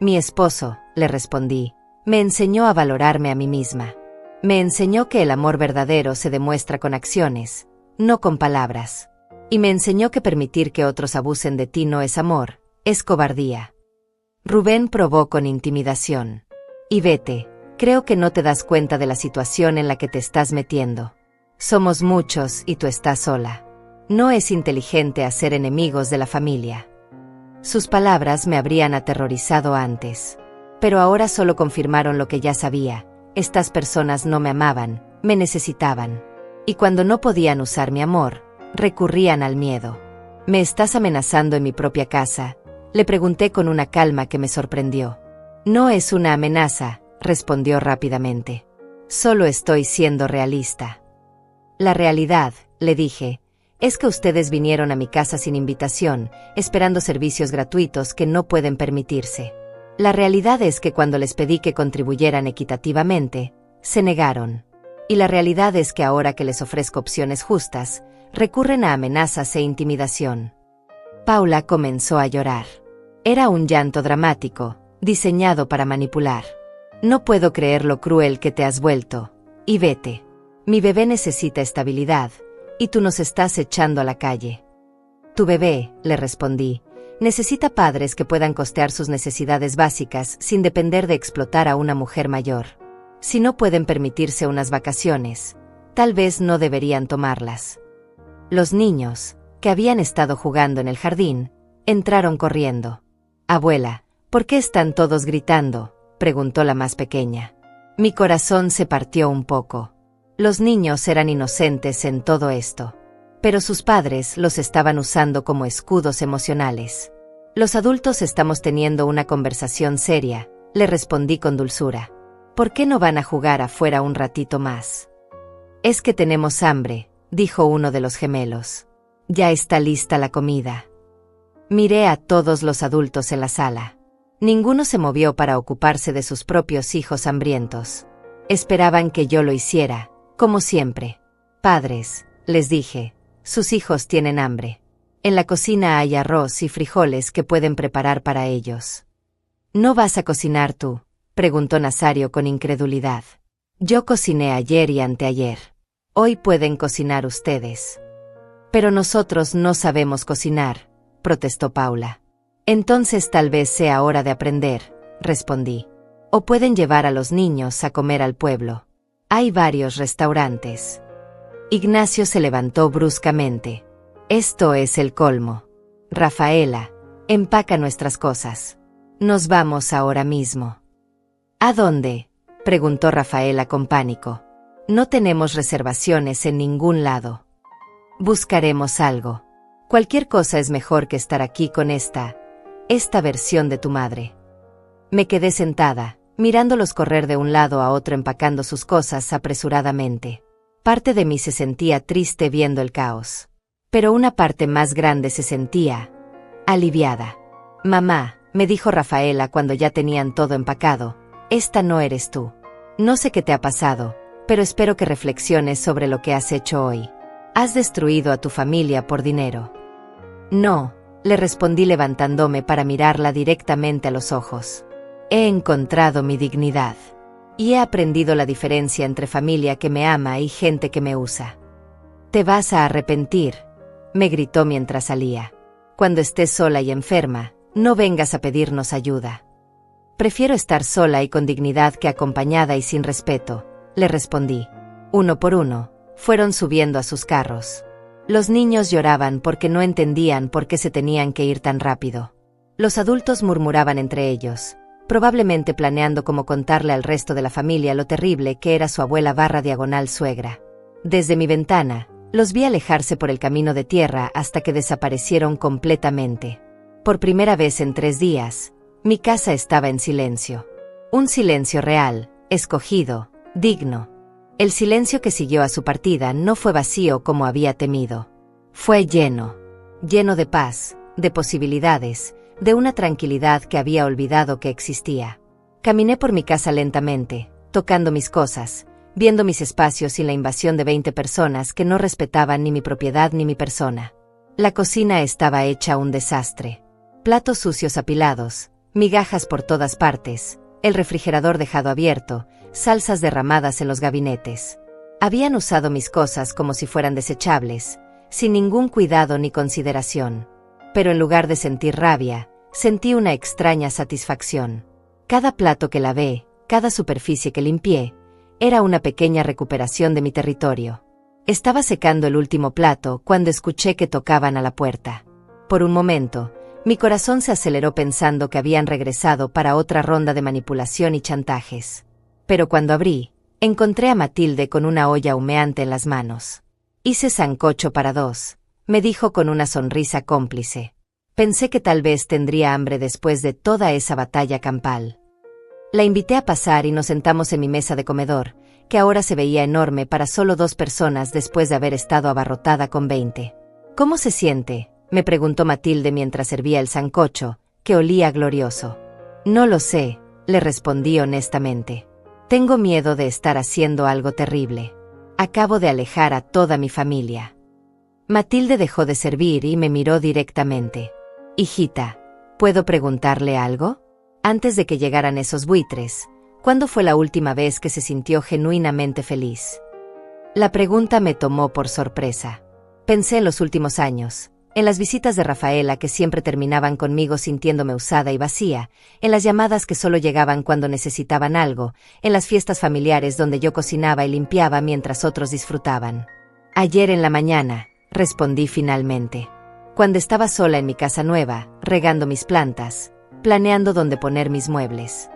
Mi esposo, le respondí, me enseñó a valorarme a mí misma. Me enseñó que el amor verdadero se demuestra con acciones, no con palabras. Y me enseñó que permitir que otros abusen de ti no es amor, es cobardía. Rubén probó con intimidación. Y vete, creo que no te das cuenta de la situación en la que te estás metiendo. Somos muchos y tú estás sola. No es inteligente hacer enemigos de la familia. Sus palabras me habrían aterrorizado antes. Pero ahora solo confirmaron lo que ya sabía. Estas personas no me amaban, me necesitaban. Y cuando no podían usar mi amor, recurrían al miedo. ¿Me estás amenazando en mi propia casa?, le pregunté con una calma que me sorprendió. No es una amenaza, respondió rápidamente. Solo estoy siendo realista. La realidad, le dije, es que ustedes vinieron a mi casa sin invitación, esperando servicios gratuitos que no pueden permitirse. La realidad es que cuando les pedí que contribuyeran equitativamente, se negaron. Y la realidad es que ahora que les ofrezco opciones justas, recurren a amenazas e intimidación. Paula comenzó a llorar. Era un llanto dramático, diseñado para manipular. No puedo creer lo cruel que te has vuelto. Y vete. Mi bebé necesita estabilidad, y tú nos estás echando a la calle. Tu bebé, le respondí, necesita padres que puedan costear sus necesidades básicas sin depender de explotar a una mujer mayor. Si no pueden permitirse unas vacaciones, tal vez no deberían tomarlas. Los niños, que habían estado jugando en el jardín, entraron corriendo. Abuela, ¿por qué están todos gritando?, preguntó la más pequeña. Mi corazón se partió un poco. Los niños eran inocentes en todo esto. Pero sus padres los estaban usando como escudos emocionales. Los adultos estamos teniendo una conversación seria, le respondí con dulzura. ¿Por qué no van a jugar afuera un ratito más? Es que tenemos hambre, dijo uno de los gemelos. Ya está lista la comida. Miré a todos los adultos en la sala. Ninguno se movió para ocuparse de sus propios hijos hambrientos. Esperaban que yo lo hiciera, como siempre. Padres, les dije, sus hijos tienen hambre. En la cocina hay arroz y frijoles que pueden preparar para ellos. ¿No vas a cocinar tú?, preguntó Nazario con incredulidad. Yo cociné ayer y anteayer. Hoy pueden cocinar ustedes. Pero nosotros no sabemos cocinar, protestó Paula. Entonces tal vez sea hora de aprender, respondí. O pueden llevar a los niños a comer al pueblo. Hay varios restaurantes. Ignacio se levantó bruscamente. Esto es el colmo. Rafaela, empaca nuestras cosas. Nos vamos ahora mismo. ¿A dónde?, preguntó Rafaela con pánico. No tenemos reservaciones en ningún lado. Buscaremos algo. Cualquier cosa es mejor que estar aquí con esta versión de tu madre. Me quedé sentada, mirándolos correr de un lado a otro empacando sus cosas apresuradamente. Parte de mí se sentía triste viendo el caos. Pero una parte más grande se sentía aliviada. Mamá, me dijo Rafaela cuando ya tenían todo empacado, esta no eres tú. No sé qué te ha pasado, pero espero que reflexiones sobre lo que has hecho hoy. Has destruido a tu familia por dinero. No, le respondí levantándome para mirarla directamente a los ojos. He encontrado mi dignidad. Y he aprendido la diferencia entre familia que me ama y gente que me usa. Te vas a arrepentir, me gritó mientras salía. Cuando estés sola y enferma, No vengas a pedirnos ayuda. Prefiero estar sola y con dignidad que acompañada y sin respeto, le respondí. Uno por uno, fueron subiendo a sus carros. Los niños lloraban porque no entendían por qué se tenían que ir tan rápido. Los adultos murmuraban entre ellos, probablemente planeando cómo contarle al resto de la familia lo terrible que era su abuela / suegra. Desde mi ventana, los vi alejarse por el camino de tierra hasta que desaparecieron completamente. Por primera vez en 3 días, mi casa estaba en silencio. Un silencio real, escogido, digno. El silencio que siguió a su partida no fue vacío como había temido. Fue lleno de paz, de posibilidades, de una tranquilidad que había olvidado que existía. Caminé por mi casa lentamente, tocando mis cosas, viendo mis espacios sin la invasión de 20 personas que no respetaban ni mi propiedad ni mi persona. La cocina estaba hecha un desastre. Platos sucios apilados, migajas por todas partes, el refrigerador dejado abierto, salsas derramadas en los gabinetes. Habían usado mis cosas como si fueran desechables, sin ningún cuidado ni consideración. Pero en lugar de sentir rabia, sentí una extraña satisfacción. Cada plato que lavé, cada superficie que limpié, era una pequeña recuperación de mi territorio. Estaba secando el último plato cuando escuché que tocaban a la puerta. Por un momento, mi corazón se aceleró pensando que habían regresado para otra ronda de manipulación y chantajes. Pero cuando abrí, encontré a Matilde con una olla humeante en las manos. Hice sancocho para 2, me dijo con una sonrisa cómplice. Pensé que tal vez tendría hambre después de toda esa batalla campal. La invité a pasar y nos sentamos en mi mesa de comedor, que ahora se veía enorme para solo 2 personas después de haber estado abarrotada con 20. ¿Cómo se siente?, me preguntó Matilde mientras servía el sancocho, que olía glorioso. No lo sé, le respondí honestamente. Tengo miedo de estar haciendo algo terrible. Acabo de alejar a toda mi familia. Matilde dejó de servir y me miró directamente. Hijita, ¿puedo preguntarle algo? Antes de que llegaran esos buitres, ¿cuándo fue la última vez que se sintió genuinamente feliz? La pregunta me tomó por sorpresa. Pensé en los últimos años, en las visitas de Rafaela que siempre terminaban conmigo sintiéndome usada y vacía, en las llamadas que solo llegaban cuando necesitaban algo, en las fiestas familiares donde yo cocinaba y limpiaba mientras otros disfrutaban. Ayer en la mañana, respondí finalmente. Cuando estaba sola en mi casa nueva, regando mis plantas, planeando dónde poner mis muebles.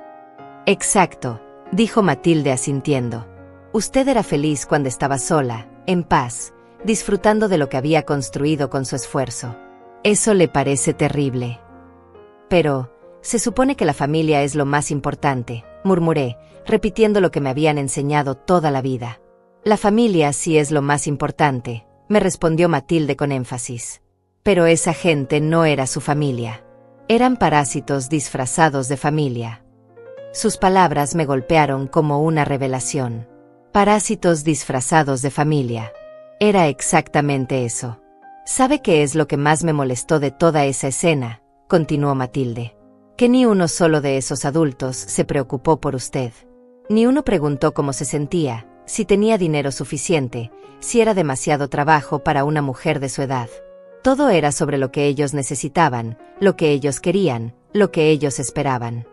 Exacto, dijo Matilde asintiendo. Usted era feliz cuando estaba sola, en paz, disfrutando de lo que había construido con su esfuerzo. Eso le parece terrible. Pero, se supone que la familia es lo más importante, murmuré, repitiendo lo que me habían enseñado toda la vida. La familia sí es lo más importante, me respondió Matilde con énfasis. Pero esa gente no era su familia. Eran parásitos disfrazados de familia. Sus palabras me golpearon como una revelación. Parásitos disfrazados de familia. Era exactamente eso. ¿Sabe qué es lo que más me molestó de toda esa escena?, continuó Matilde. Que ni uno solo de esos adultos se preocupó por usted. Ni uno preguntó cómo se sentía, si tenía dinero suficiente, si era demasiado trabajo para una mujer de su edad. Todo era sobre lo que ellos necesitaban, lo que ellos querían, lo que ellos esperaban.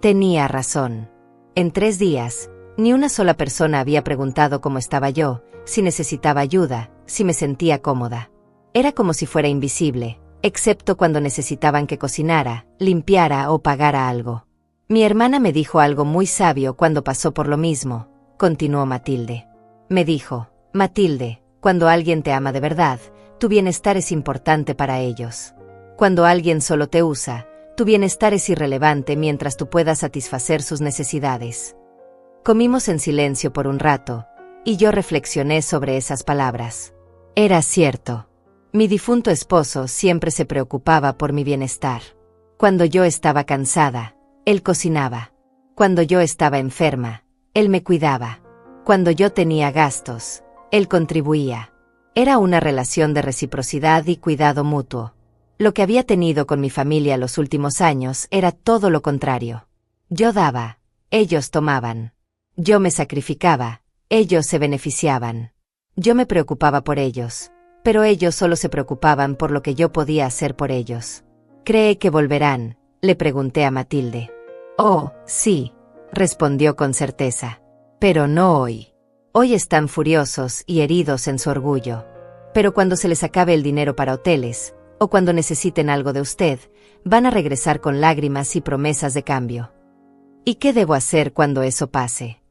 Tenía razón. En 3 días, ni una sola persona había preguntado cómo estaba yo, si necesitaba ayuda, si me sentía cómoda. Era como si fuera invisible, excepto cuando necesitaban que cocinara, limpiara o pagara algo. Mi hermana me dijo algo muy sabio cuando pasó por lo mismo, continuó Matilde. Me dijo, Matilde, cuando alguien te ama de verdad, tu bienestar es importante para ellos. Cuando alguien solo te usa, tu bienestar es irrelevante mientras tú puedas satisfacer sus necesidades. Comimos en silencio por un rato, y yo reflexioné sobre esas palabras. Era cierto. Mi difunto esposo siempre se preocupaba por mi bienestar. Cuando yo estaba cansada, él cocinaba. Cuando yo estaba enferma, él me cuidaba. Cuando yo tenía gastos, él contribuía. Era una relación de reciprocidad y cuidado mutuo. Lo que había tenido con mi familia los últimos años era todo lo contrario. Yo daba, ellos tomaban. Yo me sacrificaba, ellos se beneficiaban. Yo me preocupaba por ellos, pero ellos solo se preocupaban por lo que yo podía hacer por ellos. ¿Cree que volverán?, le pregunté a Matilde. Oh, sí, respondió con certeza. Pero no hoy. Hoy están furiosos y heridos en su orgullo. Pero cuando se les acabe el dinero para hoteles, o cuando necesiten algo de usted, van a regresar con lágrimas y promesas de cambio. ¿Y qué debo hacer cuando eso pase?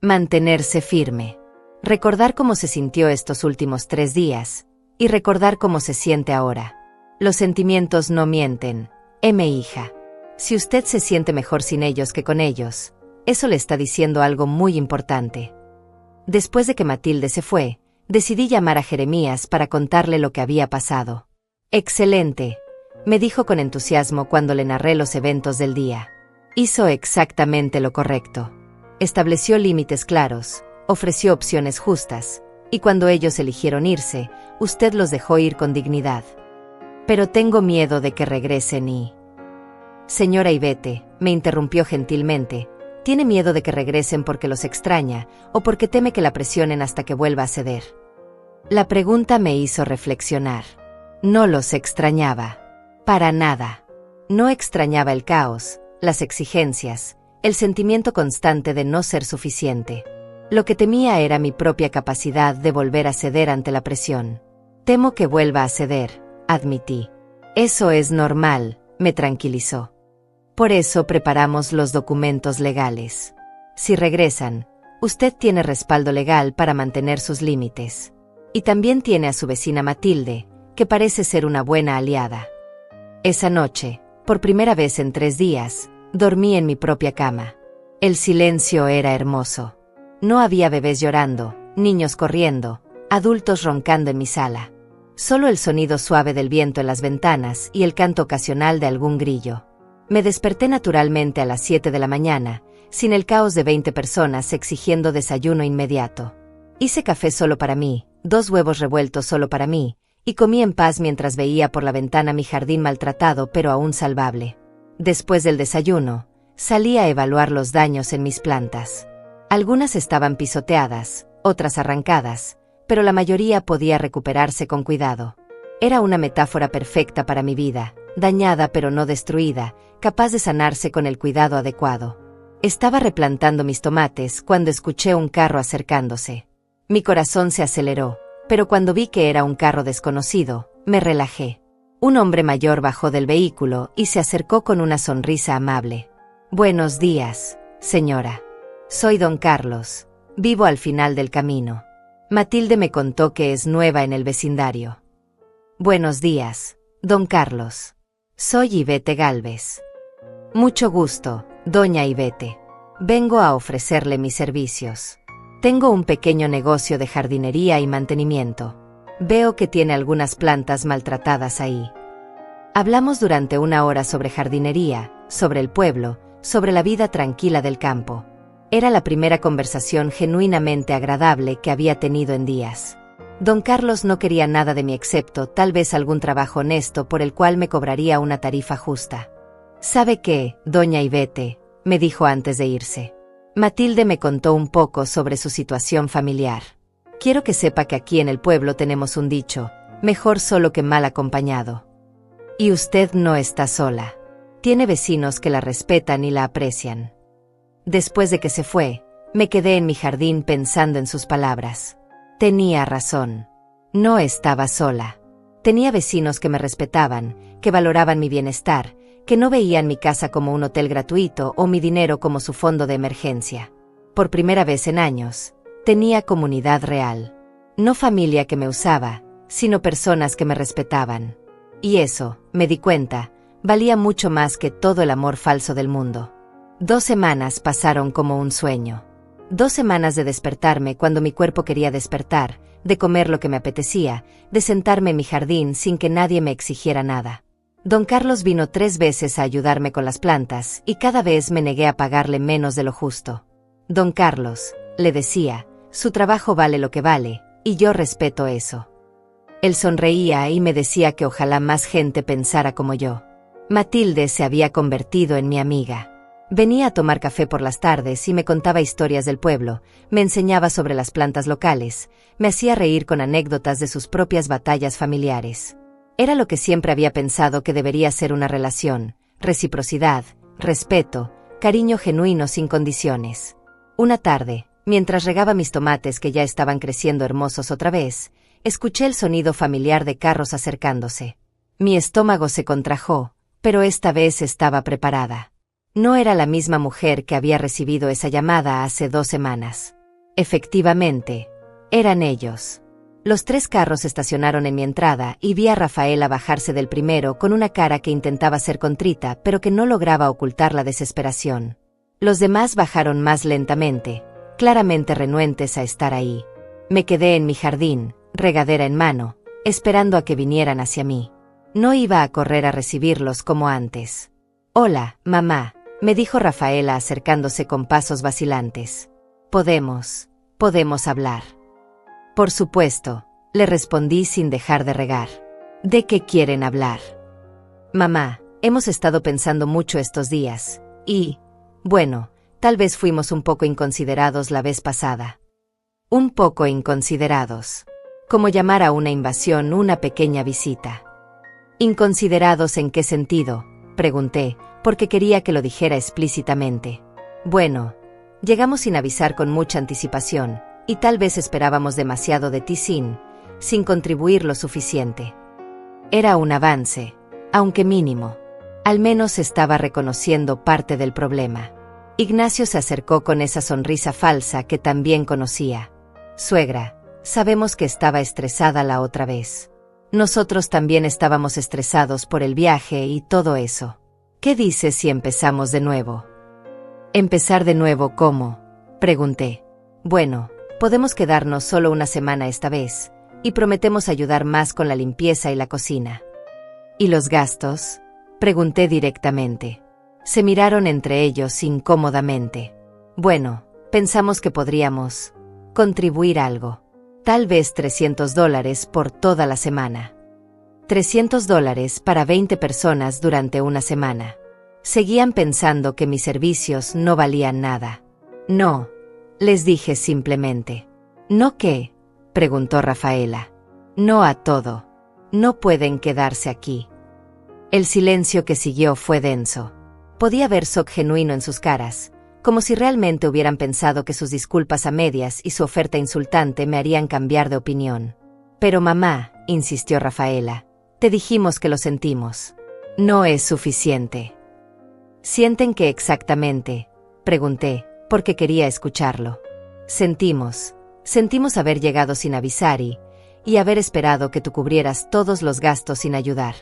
Mantenerse firme. Recordar cómo se sintió estos últimos 3 días, y recordar cómo se siente ahora. Los sentimientos no mienten, hija. Si usted se siente mejor sin ellos que con ellos, eso le está diciendo algo muy importante. Después de que Matilde se fue, decidí llamar a Jeremías para contarle lo que había pasado. Excelente, me dijo con entusiasmo cuando le narré los eventos del día. Hizo exactamente lo correcto. Estableció límites claros, ofreció opciones justas, y cuando ellos eligieron irse, usted los dejó ir con dignidad. Pero tengo miedo de que regresen y... Señora Ivette, me interrumpió gentilmente, ¿tiene miedo de que regresen porque los extraña, o porque teme que la presionen hasta que vuelva a ceder? La pregunta me hizo reflexionar. No los extrañaba. Para nada. No extrañaba el caos, las exigencias, el sentimiento constante de no ser suficiente. Lo que temía era mi propia capacidad de volver a ceder ante la presión. Temo que vuelva a ceder, admití. Eso es normal, me tranquilizó. Por eso preparamos los documentos legales. Si regresan, usted tiene respaldo legal para mantener sus límites. Y también tiene a su vecina Matilde, que parece ser una buena aliada. Esa noche, por primera vez en 3 días, dormí en mi propia cama. El silencio era hermoso. No había bebés llorando, niños corriendo, adultos roncando en mi sala. Solo el sonido suave del viento en las ventanas y el canto ocasional de algún grillo. Me desperté naturalmente a las 7 de la mañana, sin el caos de 20 personas exigiendo desayuno inmediato. Hice café solo para mí, 2 huevos revueltos solo para mí, y comí en paz mientras veía por la ventana mi jardín maltratado pero aún salvable. Después del desayuno, salí a evaluar los daños en mis plantas. Algunas estaban pisoteadas, otras arrancadas, pero la mayoría podía recuperarse con cuidado. Era una metáfora perfecta para mi vida, dañada pero no destruida, capaz de sanarse con el cuidado adecuado. Estaba replantando mis tomates cuando escuché un carro acercándose. Mi corazón se aceleró, pero cuando vi que era un carro desconocido, me relajé. Un hombre mayor bajó del vehículo y se acercó con una sonrisa amable. Buenos días, señora. Soy don Carlos. Vivo al final del camino. Matilde me contó que es nueva en el vecindario. Buenos días, don Carlos. Soy Ivette Gálvez. Mucho gusto, doña Ivette. Vengo a ofrecerle mis servicios. Tengo un pequeño negocio de jardinería y mantenimiento. Veo que tiene algunas plantas maltratadas ahí. Hablamos durante 1 hora sobre jardinería, sobre el pueblo, sobre la vida tranquila del campo. Era la primera conversación genuinamente agradable que había tenido en días. Don Carlos no quería nada de mí excepto tal vez algún trabajo honesto por el cual me cobraría una tarifa justa. ¿Sabe qué, doña Ivette?, me dijo antes de irse. Matilde me contó un poco sobre su situación familiar. Quiero que sepa que aquí en el pueblo tenemos un dicho, mejor solo que mal acompañado. Y usted no está sola. Tiene vecinos que la respetan y la aprecian. Después de que se fue, me quedé en mi jardín pensando en sus palabras. Tenía razón. No estaba sola. Tenía vecinos que me respetaban, que valoraban mi bienestar, que no veían mi casa como un hotel gratuito o mi dinero como su fondo de emergencia. Por primera vez en años, tenía comunidad real. No familia que me usaba, sino personas que me respetaban. Y eso, me di cuenta, valía mucho más que todo el amor falso del mundo. 2 semanas pasaron como un sueño. 2 semanas de despertarme cuando mi cuerpo quería despertar, de comer lo que me apetecía, de sentarme en mi jardín sin que nadie me exigiera nada. Don Carlos vino 3 veces a ayudarme con las plantas y cada vez me negué a pagarle menos de lo justo. Don Carlos, le decía, su trabajo vale lo que vale, y yo respeto eso. Él sonreía y me decía que ojalá más gente pensara como yo. Matilde se había convertido en mi amiga. Venía a tomar café por las tardes y me contaba historias del pueblo, me enseñaba sobre las plantas locales, me hacía reír con anécdotas de sus propias batallas familiares. Era lo que siempre había pensado que debería ser una relación: reciprocidad, respeto, cariño genuino sin condiciones. Una tarde, mientras regaba mis tomates que ya estaban creciendo hermosos otra vez, escuché el sonido familiar de carros acercándose. Mi estómago se contrajo, pero esta vez estaba preparada. No era la misma mujer que había recibido esa llamada hace 2 semanas. Efectivamente, eran ellos. Los 3 carros estacionaron en mi entrada y vi a Rafaela bajarse del primero con una cara que intentaba ser contrita pero que no lograba ocultar la desesperación. Los demás bajaron más lentamente, claramente renuentes a estar ahí. Me quedé en mi jardín, regadera en mano, esperando a que vinieran hacia mí. No iba a correr a recibirlos como antes. «Hola, mamá», me dijo Rafaela acercándose con pasos vacilantes. Podemos hablar». «Por supuesto», le respondí sin dejar de regar. «¿De qué quieren hablar?» «Mamá, hemos estado pensando mucho estos días, y, bueno, tal vez fuimos un poco inconsiderados la vez pasada». «Un poco inconsiderados». Como llamar a una invasión una pequeña visita. «¿Inconsiderados en qué sentido?», pregunté, porque quería que lo dijera explícitamente. «Bueno, llegamos sin avisar con mucha anticipación, y tal vez esperábamos demasiado de ti sin contribuir lo suficiente». Era un avance, aunque mínimo. Al menos estaba reconociendo parte del problema. Ignacio se acercó con esa sonrisa falsa que también conocía. «Suegra, sabemos que estaba estresada la otra vez. Nosotros también estábamos estresados por el viaje y todo eso. ¿Qué dices si empezamos de nuevo?» «¿Empezar de nuevo cómo?», pregunté. «Bueno, podemos quedarnos solo una semana esta vez, y prometemos ayudar más con la limpieza y la cocina». «¿Y los gastos?», pregunté directamente. Se miraron entre ellos incómodamente. «Bueno, pensamos que podríamos contribuir algo. Tal vez $300 por toda la semana». $300 para 20 personas durante una semana. Seguían pensando que mis servicios no valían nada. «No», les dije simplemente. «¿No qué?», preguntó Rafaela. «No a todo. No pueden quedarse aquí». El silencio que siguió fue denso. Podía ver shock genuino en sus caras, como si realmente hubieran pensado que sus disculpas a medias y su oferta insultante me harían cambiar de opinión. «Pero mamá», insistió Rafaela, «te dijimos que lo sentimos. No es suficiente». «¿Sienten qué exactamente?», pregunté, porque quería escucharlo. Sentimos haber llegado sin avisar y haber esperado que tú cubrieras todos los gastos sin ayudar».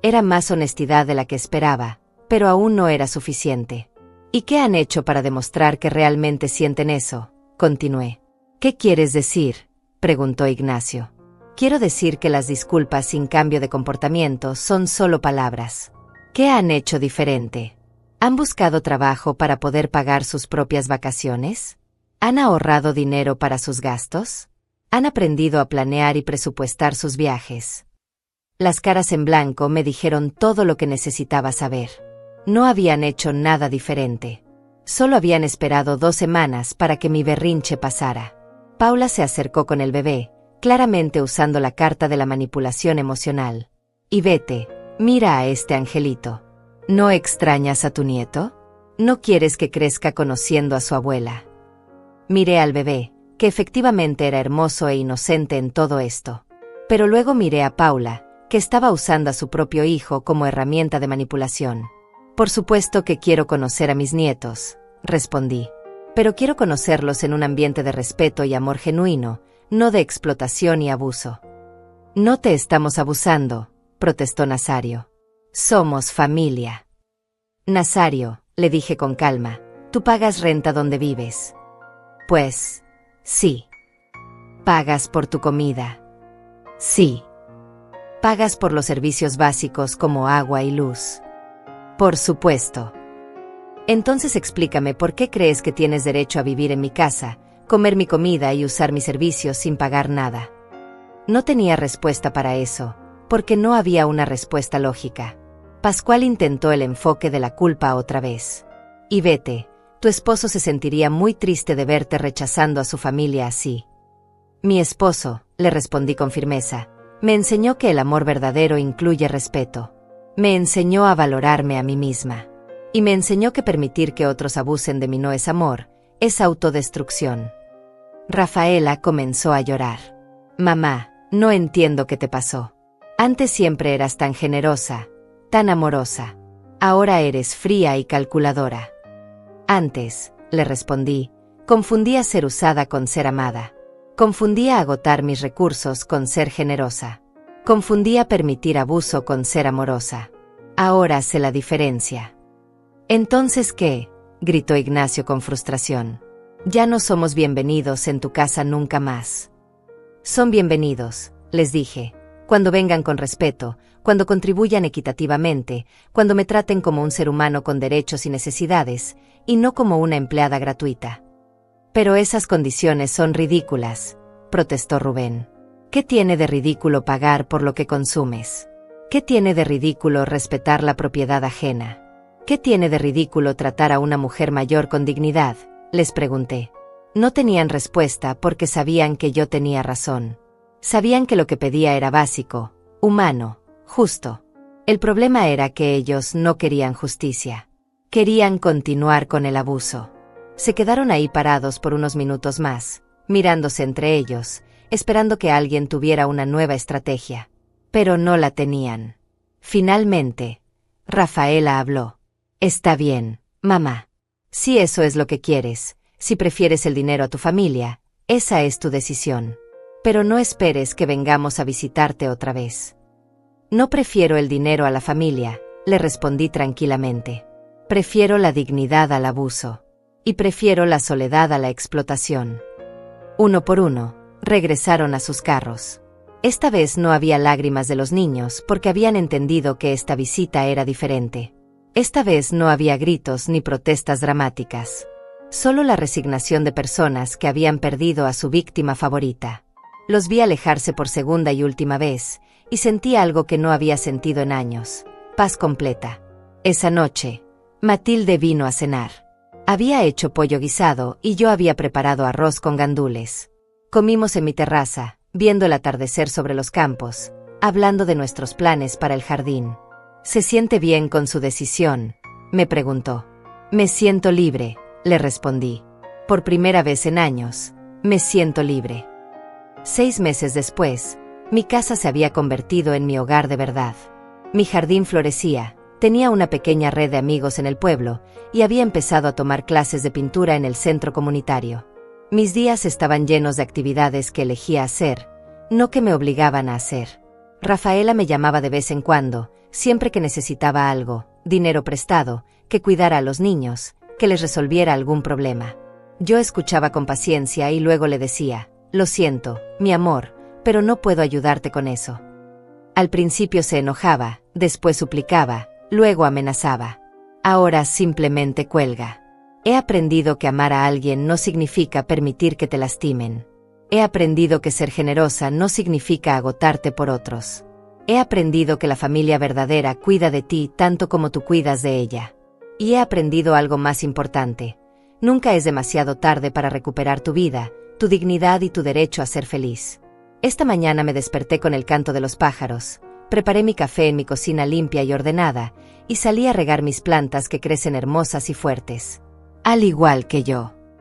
Era más honestidad de la que esperaba, pero aún no era suficiente. «¿Y qué han hecho para demostrar que realmente sienten eso?», continué. «¿Qué quieres decir?», preguntó Ignacio. «Quiero decir que las disculpas sin cambio de comportamiento son solo palabras. ¿Qué han hecho diferente? ¿Han buscado trabajo para poder pagar sus propias vacaciones? ¿Han ahorrado dinero para sus gastos? ¿Han aprendido a planear y presupuestar sus viajes?». Las caras en blanco me dijeron todo lo que necesitaba saber. No habían hecho nada diferente. Solo habían esperado 2 semanas para que mi berrinche pasara. Paula se acercó con el bebé, claramente usando la carta de la manipulación emocional. «Y vete, mira a este angelito. ¿No extrañas a tu nieto? ¿No quieres que crezca conociendo a su abuela?». Miré al bebé, que efectivamente era hermoso e inocente en todo esto. Pero luego miré a Paula, que estaba usando a su propio hijo como herramienta de manipulación. «Por supuesto que quiero conocer a mis nietos», respondí. «Pero quiero conocerlos en un ambiente de respeto y amor genuino, no de explotación y abuso». «No te estamos abusando», protestó Nazario. «Somos familia». «Nazario», le dije con calma, «tú pagas renta donde vives». «Pues, sí». «¿Pagas por tu comida?» «Sí». «¿Pagas por los servicios básicos como agua y luz?» «Por supuesto». «Entonces explícame por qué crees que tienes derecho a vivir en mi casa, comer mi comida y usar mis servicios sin pagar nada». No tenía respuesta para eso, porque no había una respuesta lógica. Pascual intentó el enfoque de la culpa otra vez. «Y vete, tu esposo se sentiría muy triste de verte rechazando a su familia así». «Mi esposo», le respondí con firmeza, Me enseñó que el amor verdadero incluye respeto. Me enseñó a valorarme a mí misma. Y me enseñó que permitir que otros abusen de mí no es amor, es autodestrucción. Rafaela comenzó a llorar. Mamá, no entiendo qué te pasó. Antes siempre eras tan generosa, tan amorosa. Ahora eres fría y calculadora. Antes, le respondí, confundía ser usada con ser amada. Confundía agotar mis recursos con ser generosa. Confundía permitir abuso con ser amorosa. Ahora sé la diferencia. ¿Entonces qué?, gritó Ignacio con frustración. Ya no somos bienvenidos en tu casa nunca más. Son bienvenidos, les dije, cuando vengan con respeto, cuando contribuyan equitativamente, cuando me traten como un ser humano con derechos y necesidades, y no como una empleada gratuita. Pero esas condiciones son ridículas, protestó Rubén. ¿Qué tiene de ridículo pagar por lo que consumes? ¿Qué tiene de ridículo respetar la propiedad ajena? ¿Qué tiene de ridículo tratar a una mujer mayor con dignidad?, les pregunté. No tenían respuesta porque sabían que yo tenía razón. Sabían que lo que pedía era básico, humano, justo. El problema era que ellos no querían justicia. Querían continuar con el abuso. Se quedaron ahí parados por unos minutos más, mirándose entre ellos, esperando que alguien tuviera una nueva estrategia. Pero no la tenían. Finalmente, Rafaela habló. Está bien, mamá. Si eso es lo que quieres, si prefieres el dinero a tu familia, esa es tu decisión. Pero no esperes que vengamos a visitarte otra vez. No prefiero el dinero a la familia, le respondí tranquilamente. Prefiero la dignidad al abuso. Y prefiero la soledad a la explotación. Uno por uno, regresaron a sus carros. Esta vez no había lágrimas de los niños porque habían entendido que esta visita era diferente. Esta vez no había gritos ni protestas dramáticas. Solo la resignación de personas que habían perdido a su víctima favorita. Los vi alejarse por segunda y última vez, y sentí algo que no había sentido en años: paz completa. Esa noche, Matilde vino a cenar. Había hecho pollo guisado y yo había preparado arroz con gandules. Comimos en mi terraza, viendo el atardecer sobre los campos, hablando de nuestros planes para el jardín. ¿Se siente bien con su decisión?, me preguntó. Me siento libre, le respondí. Por primera vez en años, me siento libre. 6 meses después, mi casa se había convertido en mi hogar de verdad. Mi jardín florecía, tenía una pequeña red de amigos en el pueblo, y había empezado a tomar clases de pintura en el centro comunitario. Mis días estaban llenos de actividades que elegía hacer, no que me obligaban a hacer. Rafaela me llamaba de vez en cuando, siempre que necesitaba algo, dinero prestado, que cuidara a los niños, que les resolviera algún problema. Yo escuchaba con paciencia y luego le decía: lo siento, mi amor, pero no puedo ayudarte con eso. Al principio se enojaba, después suplicaba, luego amenazaba. Ahora simplemente cuelga. He aprendido que amar a alguien no significa permitir que te lastimen. He aprendido que ser generosa no significa agotarte por otros. He aprendido que la familia verdadera cuida de ti tanto como tú cuidas de ella. Y he aprendido algo más importante: nunca es demasiado tarde para recuperar tu vida, tu dignidad y tu derecho a ser feliz. Esta mañana me desperté con el canto de los pájaros, preparé mi café en mi cocina limpia y ordenada, y salí a regar mis plantas que crecen hermosas y fuertes. Al igual que yo.